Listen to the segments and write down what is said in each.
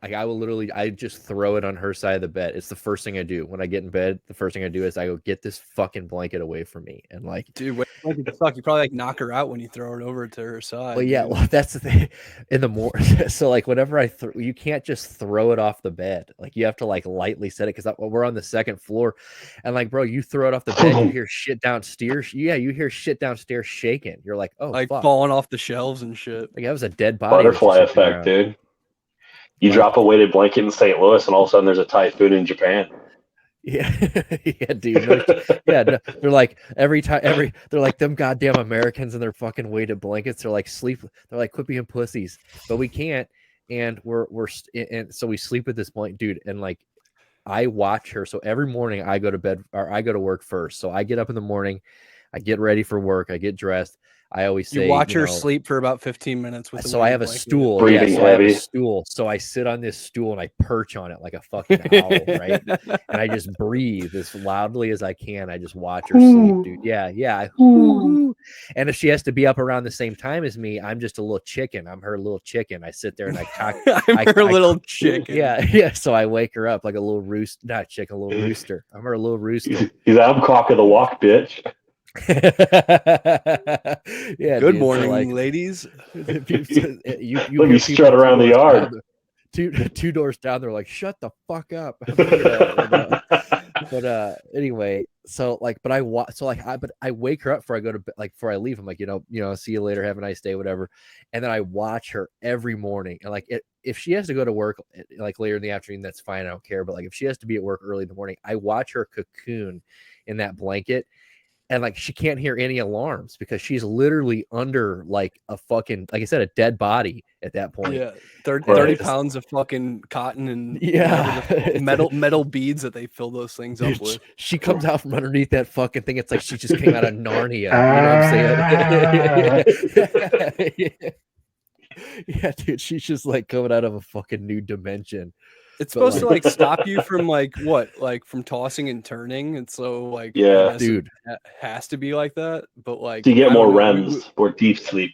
Like I will literally, I just throw it on her side of the bed. It's the first thing I do when I get in bed. The first thing I do is I go get this fucking blanket away from me, and like, dude, what fuck? You probably like knock her out when you throw it over to her side. well, yeah, dude. well, that's the thing. In the morning, so like whenever you can't just throw it off the bed. Like you have to like lightly set it because we're on the second floor, and like, bro, you throw it off the bed, you hear shit downstairs. Yeah, you hear shit downstairs shaking. You're like, oh, like fuck. falling off the shelves and shit. Like that was a dead body. Butterfly effect, dude. You drop a weighted blanket in St. Louis, and all of a sudden there's a typhoon in Japan. Yeah, yeah, dude. They're like they're like them goddamn Americans and their fucking weighted blankets. They're like They're like quit being pussies, but we can't. And and so we sleep with this blanket, dude. And like I watch her. So every morning I go to bed or I go to work first. So I get up in the morning, I get ready for work, I get dressed. I always say, you watch her sleep for about 15 minutes. So I have a stool. Breathing so heavy. I have a stool. So I sit on this stool and I perch on it like a fucking owl, right? And I just breathe as loudly as I can. I just watch her sleep, dude. Yeah. And if she has to be up around the same time as me, I'm just a little chicken. I'm her little chicken. I sit there and I cock. I'm her little chicken. Yeah. So I wake her up like a little rooster, not chicken, a little rooster. I'm her little rooster. I'm cock of the walk, bitch. Yeah. Good morning, ladies. You let me strut around the yard. Two doors down, they're like, shut the fuck up. But anyway, so like, but I wake her up before I go to bed, like before I leave. I'm like, see you later, have a nice day, whatever. And then I watch her every morning, and like if she has to go to work like later in the afternoon, that's fine, I don't care. But like if she has to be at work early in the morning, I watch her cocoon in that blanket. And like she can't hear any alarms because she's literally under like a fucking, like I said, a dead body at that point. Yeah, 30 pounds of fucking cotton and metal beads that they fill those things up with. She comes out from underneath that fucking thing. It's like she just came out of Narnia. You know what I'm saying? Yeah, dude, she's just like coming out of a fucking new dimension. It's supposed to like stop you from from tossing and turning, and so like dude, it has to be like that. But like to get more REMs or deep sleep.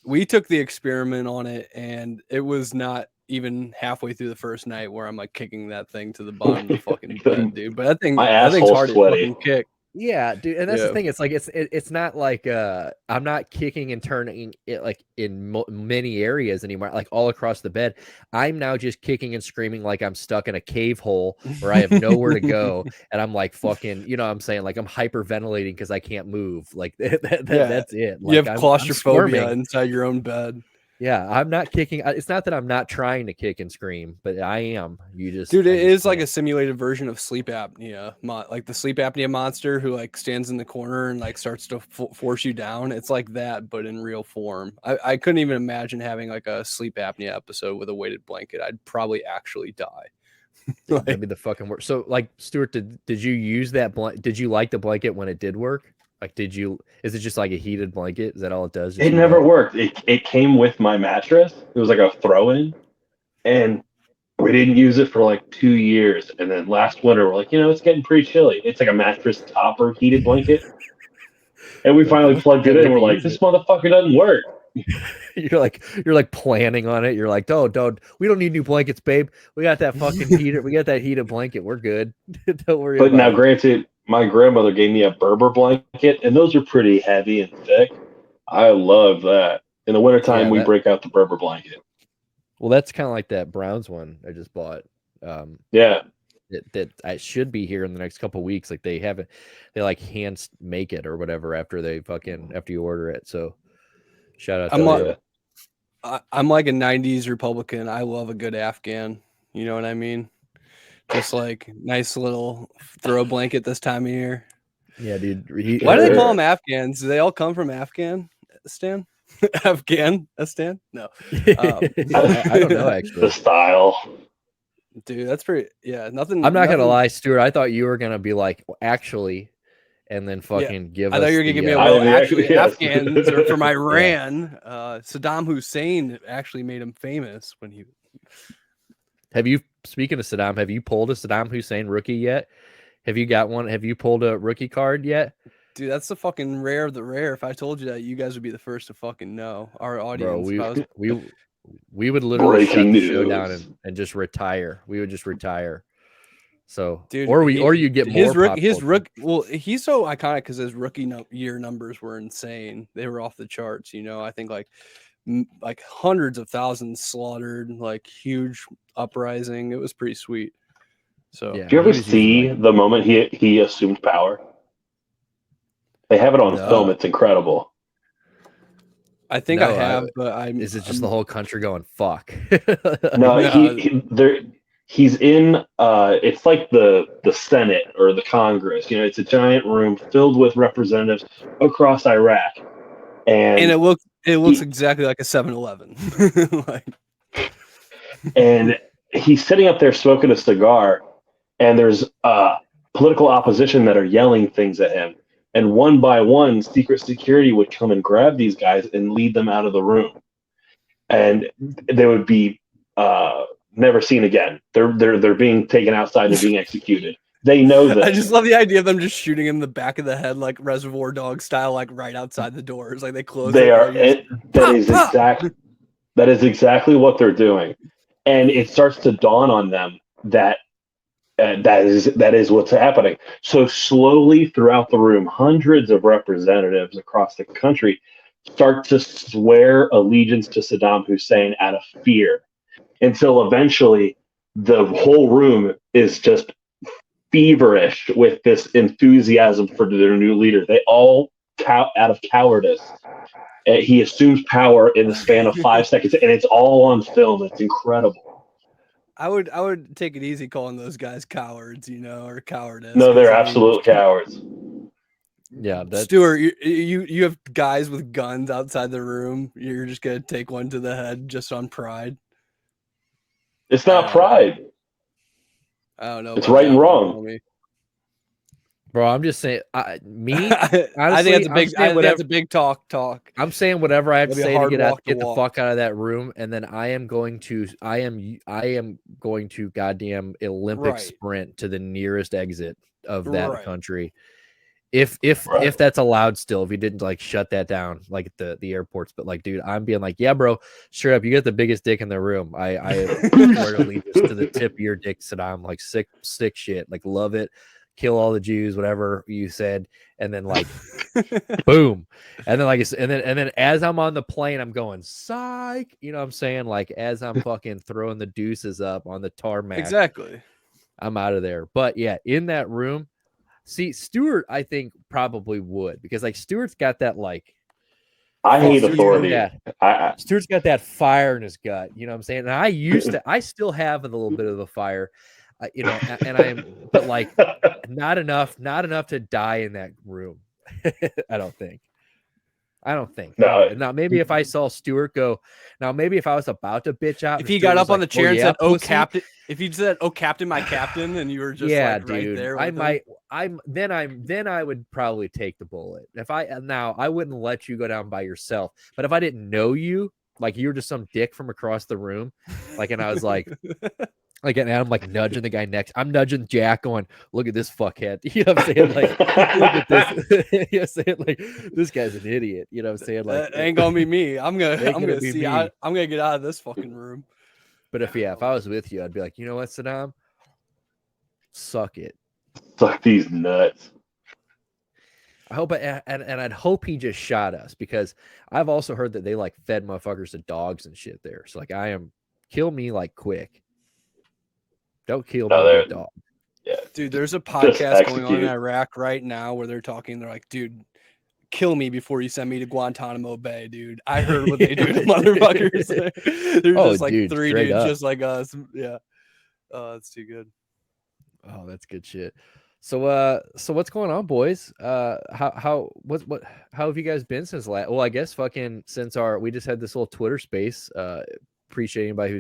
We took the experiment on it, and it was not even halfway through the first night where I'm like kicking that thing to the bottom of the fucking bed, dude. But that thing's hard to fucking kick. Yeah, dude, and that's the thing. It's like it's not like I'm not kicking and turning it like in many areas anymore, like all across the bed. I'm now just kicking and screaming like I'm stuck in a cave hole where I have nowhere to go, and I'm like fucking, you know what I'm saying? Like I'm hyperventilating because I can't move. Like that's it. Like, you have claustrophobia inside your own bed. Yeah, I'm not kicking. It's not that I'm not trying to kick and scream, but I am. Dude, it is like a simulated version of sleep apnea, like the sleep apnea monster who like stands in the corner and like starts to force you down. It's like that, but in real form. I couldn't even imagine having like a sleep apnea episode with a weighted blanket. I'd probably actually die. That'd be the fucking worst. So, like, Stuart, did you use that blanket? Did you like the blanket when it did work? Like, is it just like a heated blanket? Is that all it does? It never worked. It came with my mattress. It was like a throw-in, and we didn't use it for like 2 years. And then last winter, we're like, it's getting pretty chilly. It's like a mattress topper heated blanket. And we finally plugged it in, and we're like, this motherfucker doesn't work. You're like planning on it. You're like, don't we don't need new blankets, babe. We got that fucking heater. We got that heated blanket. We're good. Don't worry about it. But now, granted, my grandmother gave me a Berber blanket, and those are pretty heavy and thick. I love that. In the wintertime, we break out the Berber blanket. Well, that's kind of like that Browns one I just bought. That I should be here in the next couple of weeks. Like they like hand make it or whatever after you order it. So shout out to I'm like a 90s Republican. I love a good Afghan. You know what I mean? Just like nice little throw blanket this time of year. Yeah, dude. Why do they call them Afghans? Do they all come from Afghanistan? Afghanistan? No. I don't know, actually. The style. Dude, that's pretty. Yeah, nothing. I'm not going to lie, Stuart. I thought you were going to be like, actually, and then fucking give us. I thought you were going to give me actually, Afghans are from Iran. Saddam Hussein actually made him famous when he. Speaking of Saddam, have you pulled a Saddam Hussein rookie yet? Have you got one? Have you pulled a rookie card yet? Dude, that's the fucking rare of the rare. If I told you that, you guys would be the first to fucking know. Our audience. Bro, We would literally shut Breaking the show down news. and just retire. We would just retire. So, Dude, or you get more pop culture. Well, he's so iconic because his rookie year numbers were insane. They were off the charts. I think like hundreds of thousands slaughtered, like huge uprising. It was pretty sweet. So, Yeah. Did you ever he was usually see the moment he assumed power? They have it on No. film. It's incredible. I think No, I have, but Is it just the whole country going fuck? No, No. he's in. It's like the Senate or the Congress. It's a giant room filled with representatives across Iraq, and it looks he- exactly like a 7-Eleven. Like, and he's sitting up there smoking a cigar, and there's political opposition that are yelling things at him. And one by one, secret security would come and grab these guys and lead them out of the room, and they would be never seen again. They're being taken outside and being executed. They know that. I just love the idea of them just shooting him in the back of the head, like Reservoir Dog style, like right outside the doors. Like they close. They are. That is exactly what they're doing, and it starts to dawn on them that that is what's happening. So slowly throughout the room, hundreds of representatives across the country start to swear allegiance to Saddam Hussein out of fear, until eventually the whole room is just feverish with this enthusiasm for their new leader. They all out of cowardice. He assumes power in the span of 5 seconds, and it's all on film. It's incredible. I would take it easy calling those guys cowards, or cowardice. No, they're absolute cowards. Yeah, Stuart, you have guys with guns outside the room. You're just gonna take one to the head just on pride. It's not pride. I don't know. It's right and wrong. Bro, I'm just saying. Honestly, I think that's a big talk. I'm saying whatever I have to say to get the walk. fuck out of that room, and then I am going to goddamn Olympic sprint to the nearest exit of that country. If that's allowed still, if you didn't like shut that down like at the airports, but like, dude, I'm being like, yeah, bro, straight up, you got the biggest dick in the room. I swear to leave this to the tip of your dick, Saddam. Like sick shit, like love it. Kill all the Jews, whatever you said, and then like, boom, and then and then as I'm on the plane, I'm going psych. You know what I'm saying? Like as I'm fucking throwing the deuces up on the tarmac. Exactly. I'm out of there. But yeah, in that room, see, Stuart, I think probably would, because like Stuart's got that like. I hate authority. Stuart's got that fire in his gut. You know what I'm saying? And I still have a little bit of the fire. And I am, but like not enough to die in that room. I don't think. No. Now maybe if I saw Stuart go, maybe if I was about to bitch out, if he got up on the chair and said, "Oh, captain," if he said, "Oh, captain, my captain," and you were just right there, then I would probably take the bullet. I wouldn't let you go down by yourself, but if I didn't know you, like you were just some dick from across the room, like, and I was like. Like, and I'm like nudging the guy next. I'm nudging Jack, going, "Look at this fuckhead." You know what I'm saying? Like, look at this. You know what I'm saying? Like, this guy's an idiot. You know what I'm saying? Like, that ain't gonna be me. I'm gonna get out of this fucking room. But if I was with you, I'd be like, you know what, Saddam? Suck it. Suck these nuts. I hope, and I'd hope he just shot us, because I've also heard that they like fed motherfuckers to dogs and shit there. So like, kill me like quick. Don't kill me, dog. Yeah, dude. There's a podcast going on in Iraq right now where they're talking. They're like, dude, kill me before you send me to Guantanamo Bay, dude. I heard what they do to motherfuckers. They're just like three dudes up. Just like us. Yeah. Oh, that's too good. Oh, that's good shit. So what's going on, boys? How have you guys been since last? Well, I guess since we just had this little Twitter space. Appreciate anybody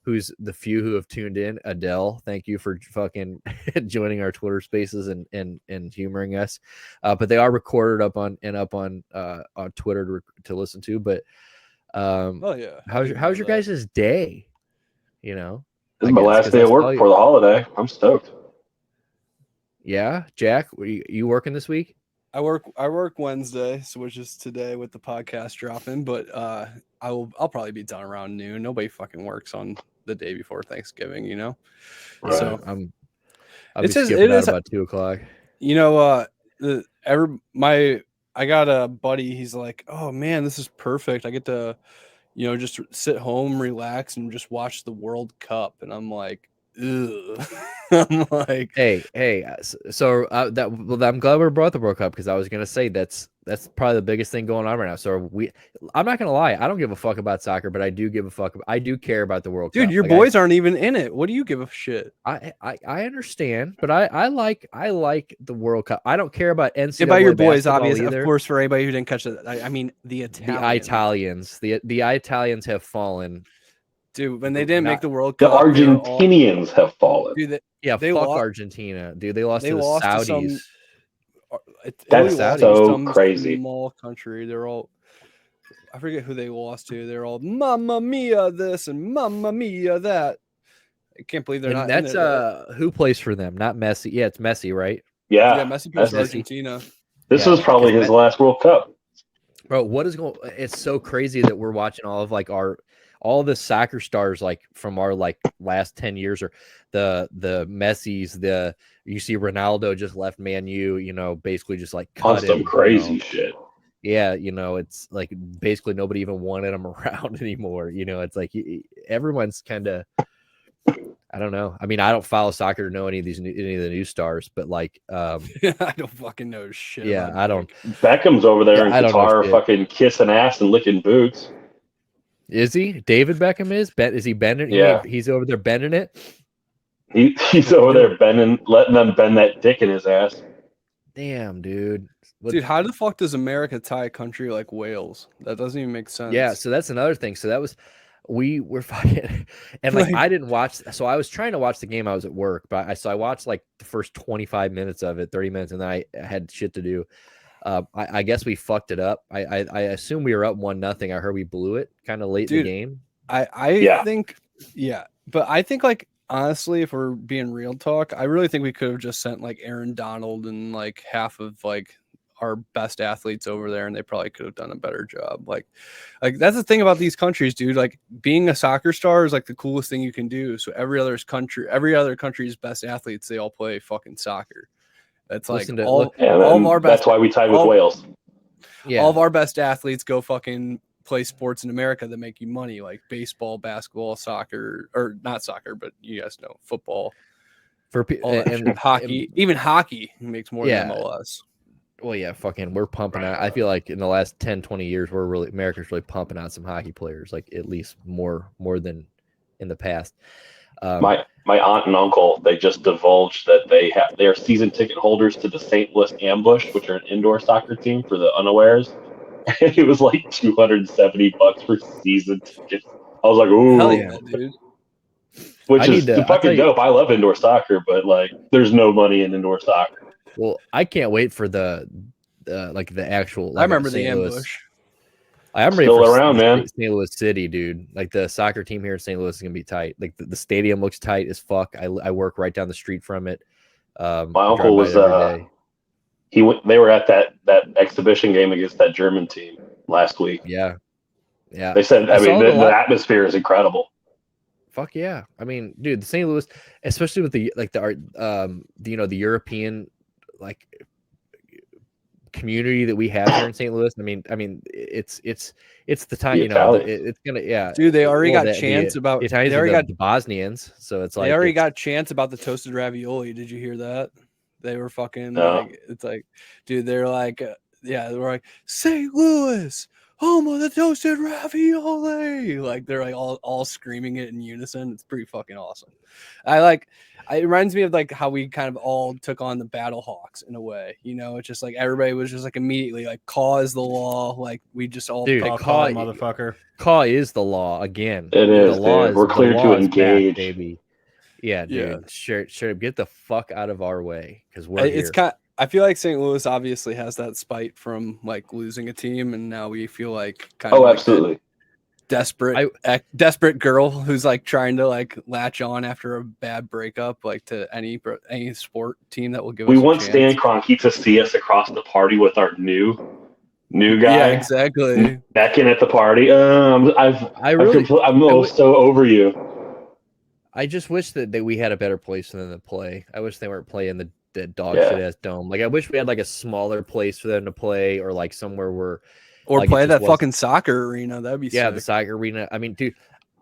who's the few who have tuned in. Adele, thank you for fucking joining our Twitter spaces and humoring us. But they are recorded up on Twitter to listen to. But oh yeah, how's your guys' day? You know, this is my last day of work for the holiday. I'm stoked. Yeah, Jack, were you working this week? I work Wednesday, so which is today with the podcast dropping, but I'll probably be done around noon. Nobody fucking works on the day before Thanksgiving, you know. Right. So I'll be skipping out about 2:00. You know, I got a buddy. He's like, oh man, this is perfect. I get to, you know, just sit home, relax, and just watch the World Cup. And I'm like, ugh. I'm like, hey, so I'm glad we brought the World Cup because I was gonna say that's probably the biggest thing going on right now. So I'm not gonna lie, I don't give a fuck about soccer, but I do give a fuck. I do care about the World Cup. Dude, your boys aren't even in it. What do you give a shit? I understand, but I like the World Cup. I don't care about NCAA. About your boys, basketball obviously, either. of course. For anybody who didn't catch it, I mean the Italians. The Italians have fallen. Dude, when they didn't make the World Cup, the Argentinians have fallen. Dude, fuck Argentina, dude. They lost to the Saudis. That's so crazy. Small country. They're all, I forget who they lost to. They're all Mamma Mia this and Mamma Mia that. I can't believe they're not. That's who plays for them? Not Messi. Yeah, it's Messi, right? Yeah, Messi plays for Argentina. This was probably his last World Cup. Bro, what is going? It's so crazy that we're watching all of all the soccer stars like from our like last 10 years, or the Messis, you see Ronaldo just left Man U, you know, basically just like cut on some crazy shit. Yeah, you know, it's like basically nobody even wanted him around anymore. You know, it's like everyone's kind of, I don't know. I mean, I don't follow soccer to know any of the new stars, but like, I don't fucking know shit. Yeah, I don't. Beckham's over there in Qatar, fucking kissing ass and licking boots. Is he? David Beckham is he bending? Yeah, he's over there bending it. He's over there bending, letting them bend that dick in his ass. Damn, dude. Dude, how the fuck does America tie a country like Wales? That doesn't even make sense. Yeah, so that's another thing. So that was, we were fucking, and like I didn't watch. So I was trying to watch the game. I was at work, but I watched like the first 25 minutes of it, 30 minutes, and then I had shit to do. I guess we fucked it up. I assume we were up 1-0. I heard we blew it kind of late in the game. I think, but I think like honestly, if we're being real talk, I really think we could have just sent like Aaron Donald and like half of like our best athletes over there, and they probably could have done a better job. Like that's the thing about these countries, dude. Like being a soccer star is like the coolest thing you can do. So every other country's best athletes, they all play fucking soccer. That's like all of our best. That's why we tied with Wales. Yeah, all of our best athletes go fucking play sports in America that make you money, like baseball, basketball, soccer, or not soccer, but you guys know football, and hockey. Even hockey makes more than MLS. Well, yeah, fucking, we're pumping out. I feel like in the last 10, 20 years, America's really pumping out some hockey players, like at least more than in the past. My aunt and uncle, they just divulged that they are season ticket holders to the St. Louis Ambush, which are an indoor soccer team for the unawares. And it was like $270 for season tickets. I was like, ooh, hell yeah, dude. Which is fucking dope. I love indoor soccer, but like, there's no money in indoor soccer. Well, I can't wait for the actual. Like, I remember the Ambush. I'm ready Still for around, man. St. Louis City, dude. Like the soccer team here in St. Louis is gonna be tight. Like the stadium looks tight as fuck. I work right down the street from it. My uncle was they were at that exhibition game against that German team last week. Yeah. They said, I mean, the atmosphere is incredible. Fuck yeah. I mean, dude, the St. Louis, especially with the European like community that we have here in St. Louis. I mean, it's the time, you know, it's gonna, dude, they already got chants about they already got the Bosnians, so it's like they already got chants about the toasted ravioli. Did you hear that? They were fucking like, it's like, dude, they're like, they were like, St. Louis, home of the toasted ravioli. Like they're like all screaming it in unison. It's pretty fucking awesome. It reminds me of like how we kind of all took on the Battle Hawks in a way, you know. It's just like everybody was just like immediately like caw is the law. Like we just all caw, motherfucker. Caw is the law again. It is. The law we're clear to engage, baby. Yeah, dude. Yeah. Sure. Get the fuck out of our way because I feel like St. Louis obviously has that spite from like losing a team, and now we feel like absolutely. desperate girl who's like trying to like latch on after a bad breakup, like to any sport team that will give We us a want chance. Stan Kroenke to see us across the party with our new guy. Yeah, exactly. Necking at the party. I'm so over you. I just wish that we had a better place for them to play. I wish they weren't playing the dog shit ass dome. Like I wish we had like a smaller place for them to play, or like somewhere where, or like, play that fucking soccer arena. That'd be sick. The soccer arena. I mean, dude.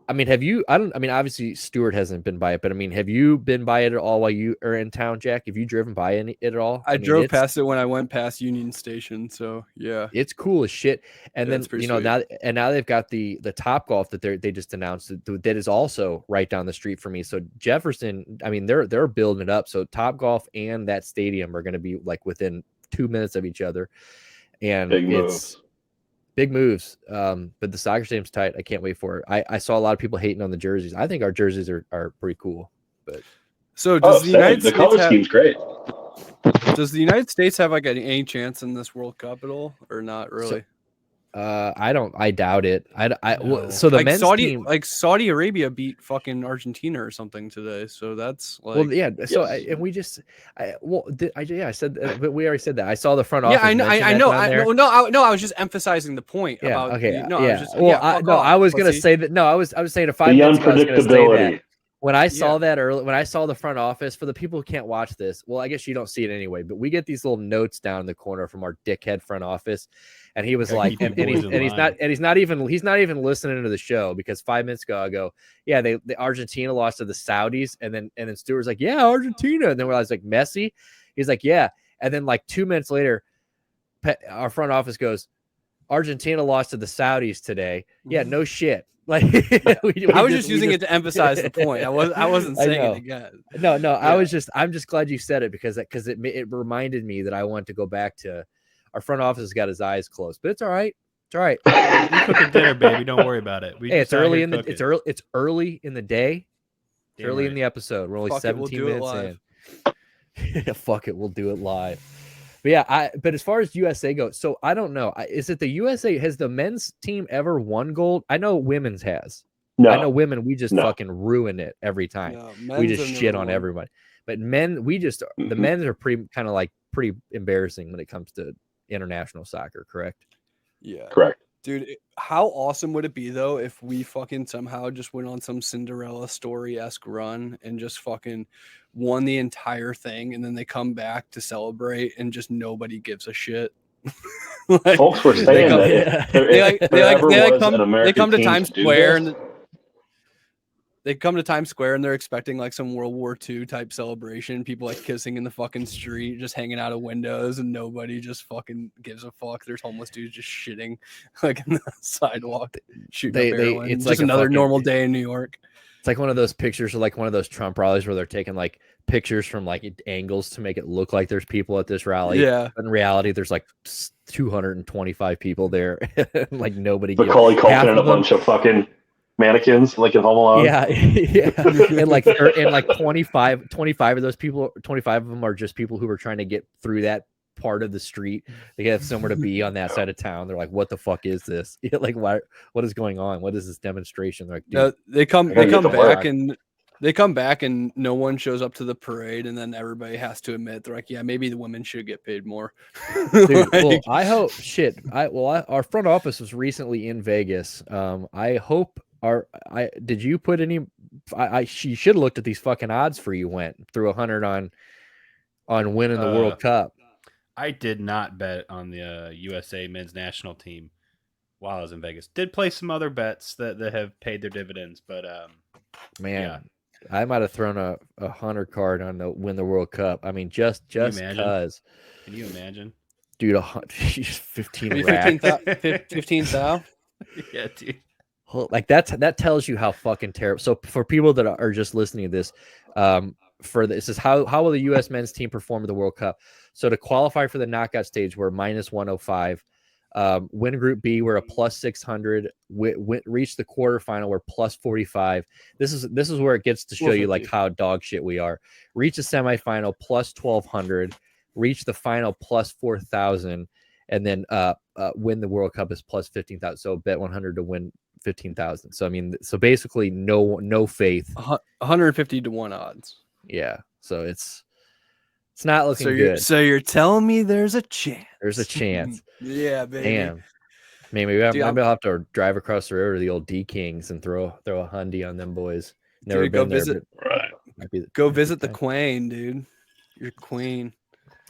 I mean, have you? Obviously Stuart hasn't been by it, but I mean, have you been by it at all while you are in town, Jack? Have you driven by it at all? I drove past it when I went past Union Station. So yeah, it's cool as shit. And then now they've got the Top Golf that they just announced that is also right down the street from me. So Jefferson, I mean, they're building it up. So Top Golf and that stadium are going to be like within 2 minutes of each other, and big moves. But the soccer stadium's tight. I can't wait for it. I saw a lot of people hating on the jerseys. I think our jerseys are pretty cool. But so does the color scheme's great. Does the United States have like any chance in this World Cup at all, or not really? I doubt it. So the like men's team, like Saudi Arabia beat fucking Argentina or something today. So that's like, well, yeah. So and we just, I said, but we already said that. I saw the front office. Yeah, I know. I was just emphasizing the point. Yeah. About, okay. I was gonna say that. No, I was saying to 5 minutes ago, I was gonna say that. When I saw that early, when I saw the front office, for the people who can't watch this, well, I guess you don't see it anyway, but we get these little notes down in the corner from our dickhead front office. And he was like, and he's not even listening to the show, because 5 minutes ago I go, yeah, the Argentina lost to the Saudis, and then Stuart was like, yeah, Argentina, and then I was like, Messi, he's like, yeah, and then like 2 minutes later, our front office goes, Argentina lost to the Saudis today. Yeah, no shit. Like I was just using it to emphasize the point. I wasn't saying it again. No, yeah. I'm just glad you said it, because it reminded me that I want to go back to our front office has got his eyes closed, but it's all right. It's all right. We cooking dinner, baby. Don't worry about it. It's early in the it's early in the day. It's early in the episode. We're only 17 minutes in. Fuck it, we'll do it live. But yeah, but as far as USA goes, so I don't know. Is it the USA? Has the men's team ever won gold? I know women's has. No. I know women, we just fucking ruin it every time. We just shit on everybody. But men, the men are pretty embarrassing when it comes to international soccer, correct? Yeah. Correct. Dude, how awesome would it be though if we fucking somehow just went on some Cinderella story-esque run and just fucking won the entire thing, and then they come back to celebrate and just nobody gives a shit. Like, folks were saying they come to Times Square and they come to Times Square and they're expecting like some World War II type celebration. People like kissing in the fucking street, just hanging out of windows, and nobody just fucking gives a fuck. There's homeless dudes just shitting like in the sidewalk, shooting up heroin. It's like another normal day in New York. It's like one of those pictures, or like one of those Trump rallies where they're taking like pictures from like angles to make it look like there's people at this rally. Yeah. But in reality, there's like 225 people there. Like nobody. Macaulay Culkin and a bunch of fucking mannequins like in Home Alone. Yeah. and like 25 of those people, 25 of them are just people who are trying to get through that part of the street. They have somewhere to be on that side of town. They're like, what the fuck is this? Like, what is going on? What is this demonstration? They're like, they come back and no one shows up to the parade, and then everybody has to admit, they're like, yeah, maybe the women should get paid more. Dude, well, I hope our front office was recently in Vegas. I hope did you put any? She should have looked at these fucking odds for you. Went through 100 on winning the World Cup. I did not bet on the USA men's national team while I was in Vegas. Did play some other bets that have paid their dividends, but I might have thrown a 100 card on the win the World Cup. I mean, just because. Can you imagine, dude? 15 thou. Yeah, dude. Like that tells you how fucking terrible. So for people that are just listening to this, this is how will the U.S. men's team perform at the World Cup? So to qualify for the knockout stage, we're minus 105. Win Group B, we're a plus 600. Reach the quarterfinal, we're plus 45. This is where it gets to show you like how dog shit we are. Reach the semifinal, plus 1200. Reach the final, plus 4,000. and then win the World Cup is plus 15,000. So bet 100 to win 15,000. So I mean, so basically no faith. 150 to 1 odds. Yeah. So it's not looking good. So you're telling me there's a chance. There's a chance. Yeah, baby. Damn. Maybe I'll have to drive across the river to the old D Kings and throw a hundy on them boys. Never Dude, been go visit. Go visit the queen, dude. Your queen.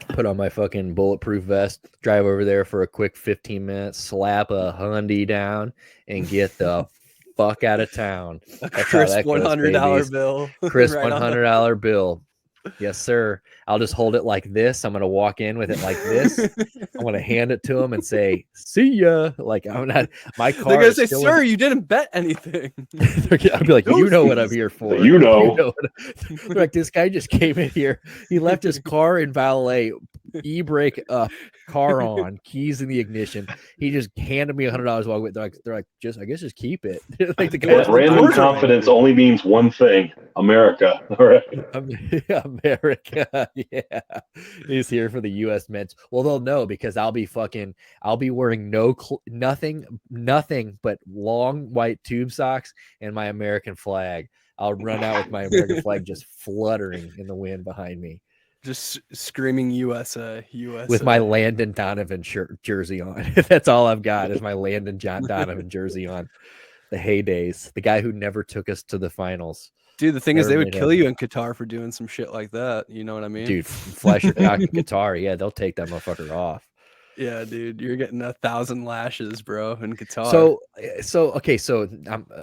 Put on my fucking bulletproof vest, drive over there for a quick 15 minutes, slap a hundy down, and get the fuck out of town. A crisp $100 bill. Crisp $100 bill. Yes, sir. I'll just hold it like this. I'm gonna walk in with it like this. I'm gonna hand it to him and say, "See ya." Like I'm not. My car. They're gonna say, "Sir, you didn't bet anything." I'll be like, "You know what I'm here for." You know. Like this guy just came in here. He left his car in valet, e-brake up, car on, keys in the ignition. He just handed me $100 while they're like, I guess just keep it. Like the guy. Random confidence only means one thing: America. All right. America. Yeah. He's here for the U.S. men's. Well, they'll know because I'll be wearing nothing but long white tube socks and my American flag. I'll run out with my American flag just fluttering in the wind behind me. Just screaming USA. With my Landon Donovan jersey on. That's all I've got is my Landon Donovan jersey on. The heydays. The guy who never took us to the finals. Dude, the thing is, they would kill you in Qatar for doing some shit like that. You know what I mean? Dude, flash your cock in Qatar. Yeah, they'll take that motherfucker off. Yeah, dude, you're getting 1,000 lashes, bro, in Qatar. So okay, so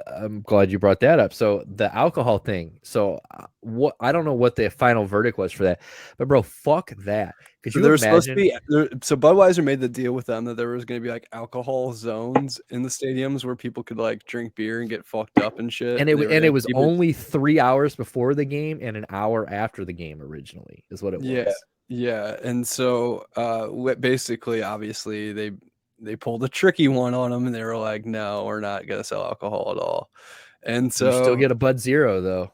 I'm glad you brought that up. So the alcohol thing. So what? I don't know what the final verdict was for that, but bro, fuck that. Could you imagine? Supposed to be, so Budweiser made the deal with them that there was going to be like alcohol zones in the stadiums where people could like drink beer and get fucked up and shit. And it was only 3 hours before the game and an hour after the game originally is what it was. Yeah, and so basically, obviously, they pulled a tricky one on them, and they were like, "No, we're not gonna sell alcohol at all." And so you still get a Bud Zero though,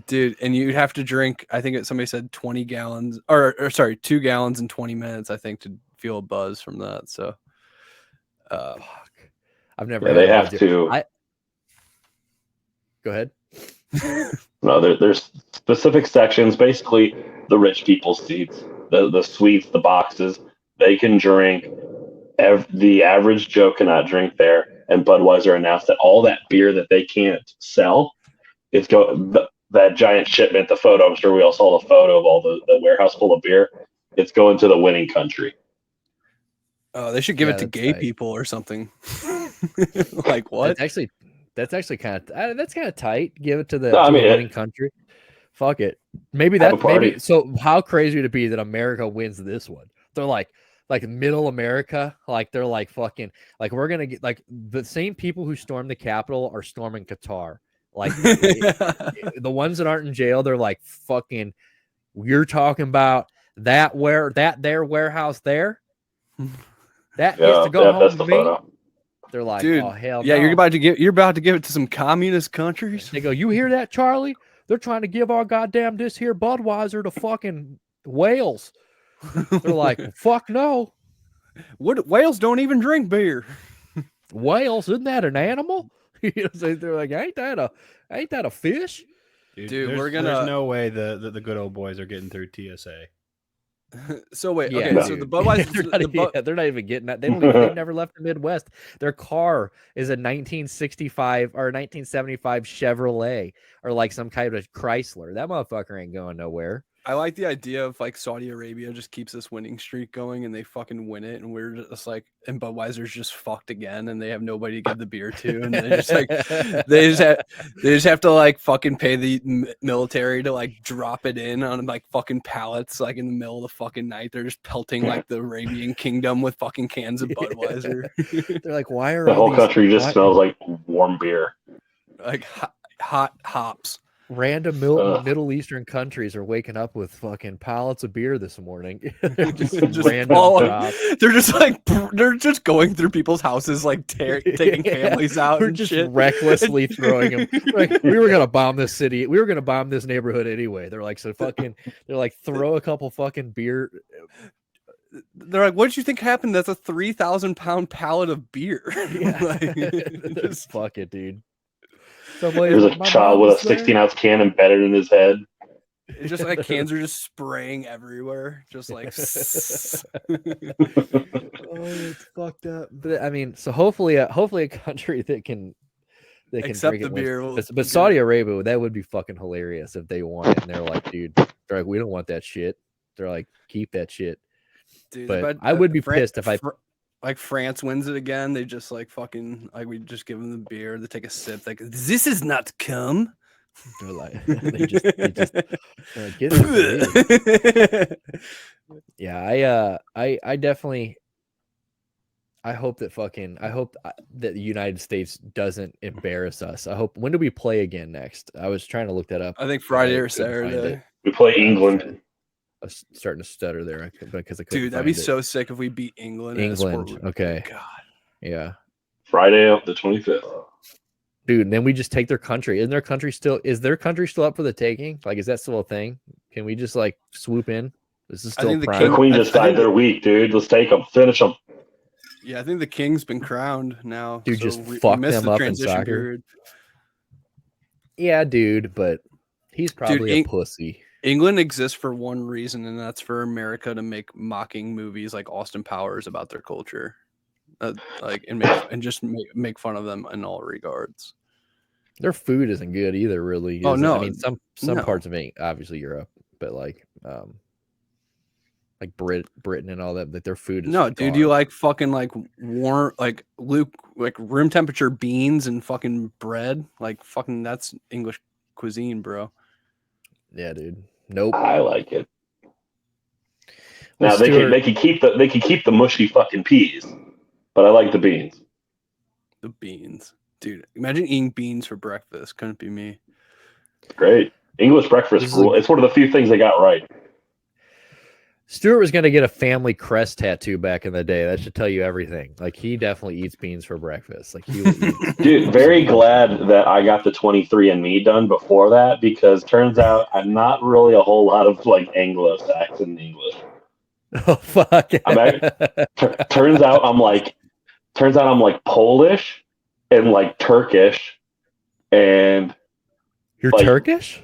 dude. And you'd have to drink. I think somebody said 20 gallons, or sorry, 2 gallons in 20 minutes. I think to feel a buzz from that. So, fuck. I've never. Yeah, they have to. Go ahead. No, there's specific sections. Basically, the rich people's seats, the suites, the boxes, they can drink. The average Joe cannot drink there. And Budweiser announced that all that beer that they can't sell, that giant shipment, the photo. I'm sure we all saw the photo of all the warehouse full of beer. It's going to the winning country. Oh, they should give it to gay people or something. Like what? That's actually kind of tight. Give it to the winning country. Fuck it. Maybe. So how crazy would it be that America wins this one? They're like middle America. Like they're like fucking like we're gonna get like the same people who stormed the Capitol are storming Qatar. Like the ones that aren't in jail, they're like fucking. You're talking about their warehouse there. That gets to go home to me. Photo. They're like, dude, oh hell yeah, no. you're about to give it to some communist countries. They go, you hear that, Charlie? They're trying to give our goddamn this here Budweiser to fucking Wales. They're like, fuck no. What whales don't even drink beer. Whales, isn't that an animal? They're like, ain't that a fish? Dude, there's no way the good old boys are getting through TSA. So wait, yeah, okay. So the Budweiser, they're not even getting that. They've never left the Midwest. Their car is a 1965 or 1975 Chevrolet or like some kind of Chrysler. That motherfucker ain't going nowhere. I like the idea of like Saudi Arabia just keeps this winning streak going and they fucking win it, and we're just like, and Budweiser's just fucked again, and they have nobody to give the beer to, and they just like they just have to like fucking pay the military to like drop it in on like fucking pallets like in the middle of the fucking night. They're just pelting like the Arabian Kingdom with fucking cans of Budweiser. They're like, why are the whole country just smells like warm beer, like hot hops. Random Middle Eastern countries are waking up with fucking pallets of beer this morning. just random they're just going through people's houses, like taking families out. We're and just shit. recklessly throwing them. Like, we were gonna bomb this city. We were gonna bomb this neighborhood anyway. They're like, throw a couple fucking beer they're like, what did you think happened? That's a 3,000-pound pallet of beer. Yeah. Like, Just fuck it, dude. Somebody, There's a my child mom with a was there. 16-ounce can embedded in his head. it's just like cans are just spraying everywhere. Just like Oh, it's fucked up. But I mean, so hopefully a country that can accept drink the it beer. but Saudi Arabia, that would be fucking hilarious if they won it and they're like, dude, they're like, we don't want that shit. They're like, keep that shit. Dude, But I would be pissed if like France wins it again. They just like fucking like we just give them the beer. They take a sip. Like, this is not cum. they're like they just they're like, get it. Yeah, I definitely I hope that the United States doesn't embarrass us. I hope, when do we play again next? I was trying to look that up. I think Friday or couldn't find Saturday. it. We play England. I was starting to stutter there because I couldn't Dude, that'd find be it. so sick if we beat England. in a England. sport. Okay. God. Yeah. Friday of the 25th. Dude, and then we just take their country. Is their country still up for the taking? Like, is that still a thing? Can we just like swoop in? This is I still think the prime. The king- Queen I- just I died think their week, dude. Let's take them. Finish them. Yeah, I think the king's been crowned now. Dude, just we fuck missed them the up in transition soccer. period. Yeah, dude, but he's probably a pussy. England exists for one reason, and that's for America to make mocking movies like Austin Powers about their culture, and just make fun of them in all regards. Their food isn't good either, really. Oh, is it? no, I mean, some no. parts of it, obviously Europe, but like Britain and all that, like their food is No, dude, gone. you like fucking like warm, like room temperature beans and fucking bread, like fucking that's English cuisine, bro. Yeah, dude. Nope. I like it. Well, Now Stuart, they can keep the mushy fucking peas, but I like the beans. The beans, dude. Imagine eating beans for breakfast. Couldn't be me. Great. English breakfast rule. It's one of the few things they got right. Stuart was gonna get a family crest tattoo back in the day. That should tell you everything. Like, he definitely eats beans for breakfast. Like, he will eat. Dude, very glad that I got the 23andMe done before that, because turns out I'm not really a whole lot of like Anglo-Saxon English. Oh fuck! Turns out I'm like Polish and like Turkish, and You're like, Turkish?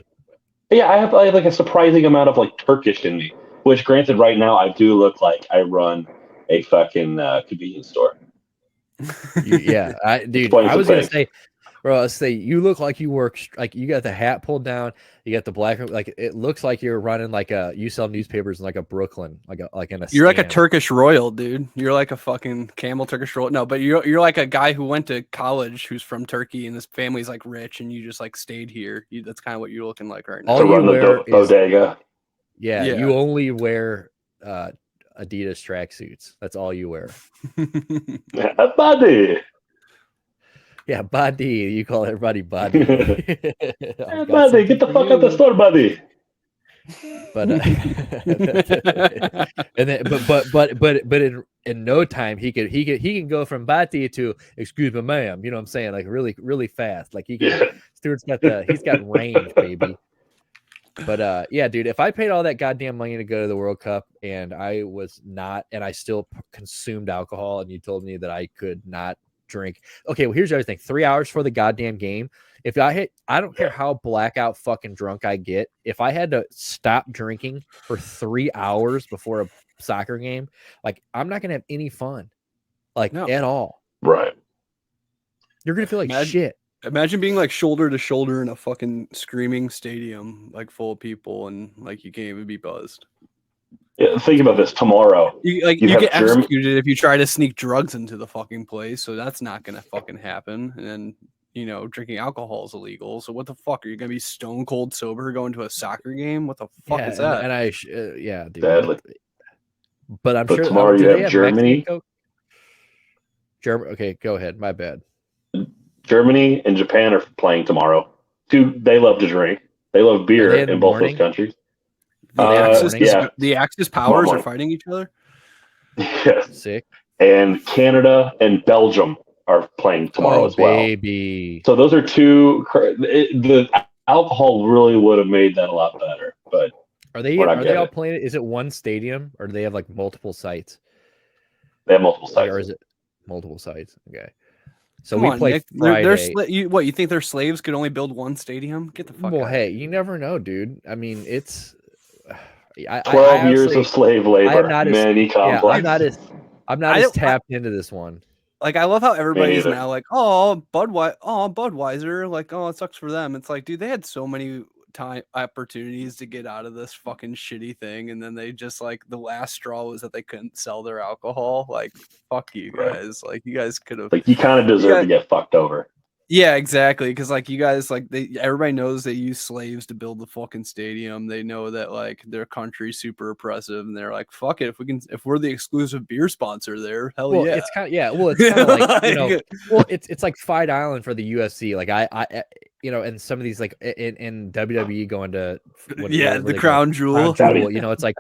yeah, I have like a surprising amount of like Turkish in me. Which, granted, right now I do look like I run a fucking convenience store. Yeah, dude. I was gonna say, bro. Let's say you look like you work. Like, you got the hat pulled down. You got the black. Like, it looks like you're running like you sell newspapers in like a Brooklyn, like in a. You're like a stand. Turkish royal, dude. You're like a fucking camel Turkish royal. No, but you're like a guy who went to college who's from Turkey and his family's like rich and you just like stayed here. That's kind of what you're looking like right now. All To you run the wear is- bodega. Yeah, Yeah. you only wear Adidas tracksuits. That's all you wear. Buddy. Yeah, buddy. You call everybody buddy. Hey, I've got buddy, get the something fuck for out the you. store, buddy. But and then but in no time he can go from bati to excuse me, ma'am. You know what I'm saying? Like, really, really fast. Like, Stuart's he's got range, baby. But yeah, dude, if I paid all that goddamn money to go to the World Cup and I still consumed alcohol, and you told me that I could not drink. Okay, well, here's the other thing. 3 hours for the goddamn game. If I don't care how blackout fucking drunk I get, if I had to stop drinking for 3 hours before a soccer game, like, I'm not gonna have any fun, like, at all. Right. You're gonna feel like shit. Imagine being like shoulder to shoulder in a fucking screaming stadium, like full of people, and like you can't even be buzzed. Yeah, think about this. Tomorrow, You have get Germ- executed if you try to sneak drugs into the fucking place, so that's not gonna fucking happen. And then, drinking alcohol is illegal. So what the fuck, are you gonna be stone cold sober going to a soccer game? What the fuck is that? And yeah, dude. Deadly. But I'm But sure tomorrow do you they have Germany. Germany. Okay, go ahead. My bad. Germany and Japan are playing tomorrow. They love to drink. They love beer they in the in both morning? those countries. The Axis powers Tomorrow are fighting each other. Yes. Sick. And Canada and Belgium are playing tomorrow as well. Baby. So those are two. The alcohol really would have made that a lot better. But Are they all playing it? Is it one stadium or do they have like multiple sites? They have multiple sites. Or is it multiple sites? Okay. So Come we on, play Nick. Friday. You think their slaves could only build one stadium? Get the fuck out. Well, hey, you never know, dude. I mean, it's 12 years of slave labor. Many complexes. I'm not as tapped into this one. Like, I love how everybody's now like, oh, Budweiser, like, oh, it sucks for them. It's like, dude, they had so many opportunities to get out of this fucking shitty thing, and then they just like the last straw was that they couldn't sell their alcohol. Like, fuck you guys. Like, you guys could have. Like, you kind of deserve to get fucked over. Yeah, exactly. Because like you guys, like everybody knows they use slaves to build the fucking stadium. They know that like their country's super oppressive, and they're like, "Fuck it, if we're the exclusive beer sponsor there, hell yeah." It's kind of Well, it's kind of like well, it's like Fight Island for the UFC. Like I and some of these like in WWE going to the crown jewel. It's like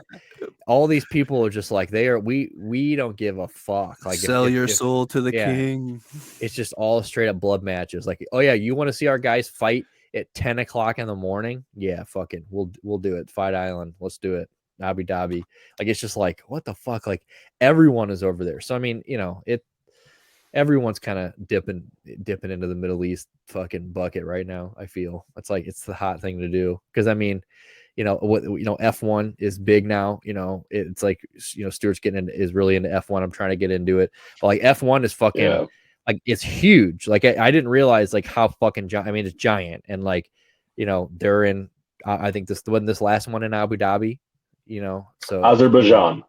all these people are just like we don't give a fuck. Like sell your soul to the king. It's just all straight up blood matches. Like, oh yeah, you want to see our guys fight at 10 o'clock in the morning? Yeah, fucking we'll do it. Fight Island, let's do it. Abu Dhabi. Like, it's just like, what the fuck? Like, everyone is over there. So I mean, everyone's kind of dipping into the Middle East fucking bucket right now. I feel it's the hot thing to do because I mean, F1 is big now. It's like Stuart's is really into F1. I'm trying to get into it, but like F1 is fucking like it's huge. Like I didn't realize like how fucking giant. I mean, it's giant, and like they're in. I think this last one in Abu Dhabi. So Azerbaijan.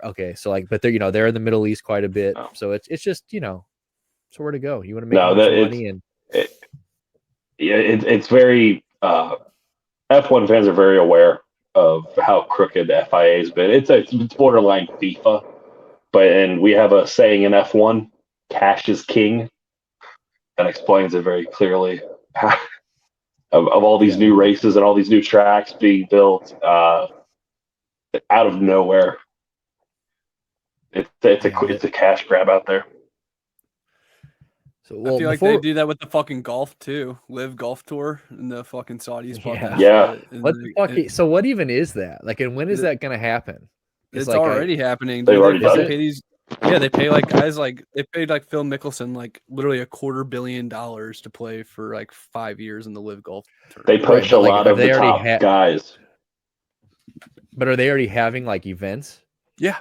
Okay, so like, but they're in the Middle East quite a bit. Oh. So it's just so where to go? You want to make money and it's very F1 fans are very aware of how crooked the FIA has been. It's borderline FIFA, and we have a saying in F1: "Cash is king." That explains it very clearly. Of all these new races and all these new tracks being built out of nowhere. It's a cash grab out there. So I feel like they do that with the fucking golf too. Live Golf Tour and the fucking Saudis. Yeah. What the fuck? So what even is that? Like, and when is that going to happen? It's like already happening. They've already done it. They pay like guys like they paid like Phil Mickelson like literally $250 million to play for like 5 years in the Live Golf Tournament. They push a lot of the top guys. But are they already having like events? Yeah.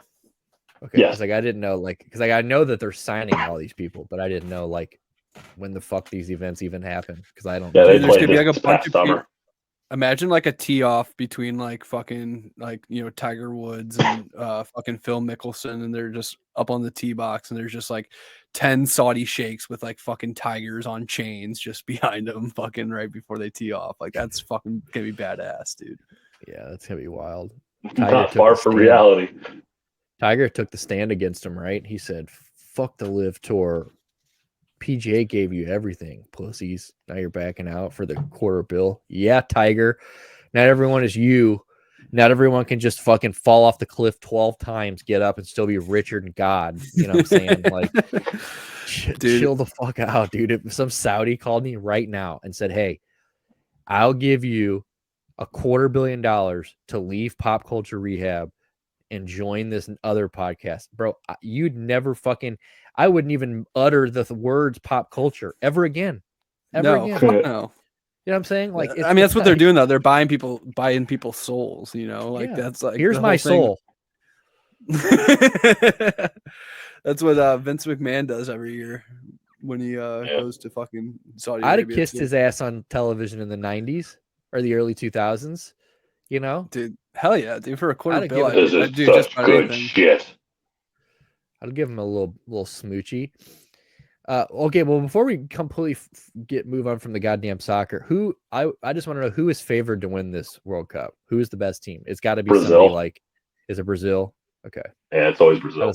Okay, because like I didn't know, like, because like I know that they're signing all these people, but I didn't know like when the fuck these events even happen because I don't. Yeah, there's gonna be like a bunch of people. Imagine like a tee off between like fucking like Tiger Woods and fucking Phil Mickelson, and they're just up on the tee box, and there's just like 10 Saudi sheikhs with like fucking tigers on chains just behind them, fucking right before they tee off. Like that's fucking gonna be badass, dude. Yeah, that's gonna be wild. Not far from reality. Tiger took the stand against him, right? He said, "Fuck the Live Tour. PGA gave you everything, pussies. Now you're backing out for the $250 million. Yeah, Tiger. Not everyone is you. Not everyone can just fucking fall off the cliff 12 times, get up, and still be richer than God. You know what I'm saying? Like, chill the fuck out, dude. If some Saudi called me right now and said, hey, I'll give you $250 million to leave Pop Culture Rehab and join this other podcast, bro, you'd never fucking, I wouldn't even utter the words pop culture ever again. No. You know what I'm saying? Like, I mean, that's what they're doing though. They're buying people's souls, that's like, here's my soul. That's what Vince McMahon does every year when he goes to fucking Saudi Arabia. I'd have kissed his ass on television in the 90s or the early 2000s, dude. Hell yeah, dude! For $250 million, this is such good shit. I'll give him a little smoochy. Okay, well, before we completely move on from the goddamn soccer, I just want to know who is favored to win this World Cup. Who is the best team? It's got to be Brazil. Somebody like, is it Brazil? Okay. Yeah, it's always Brazil.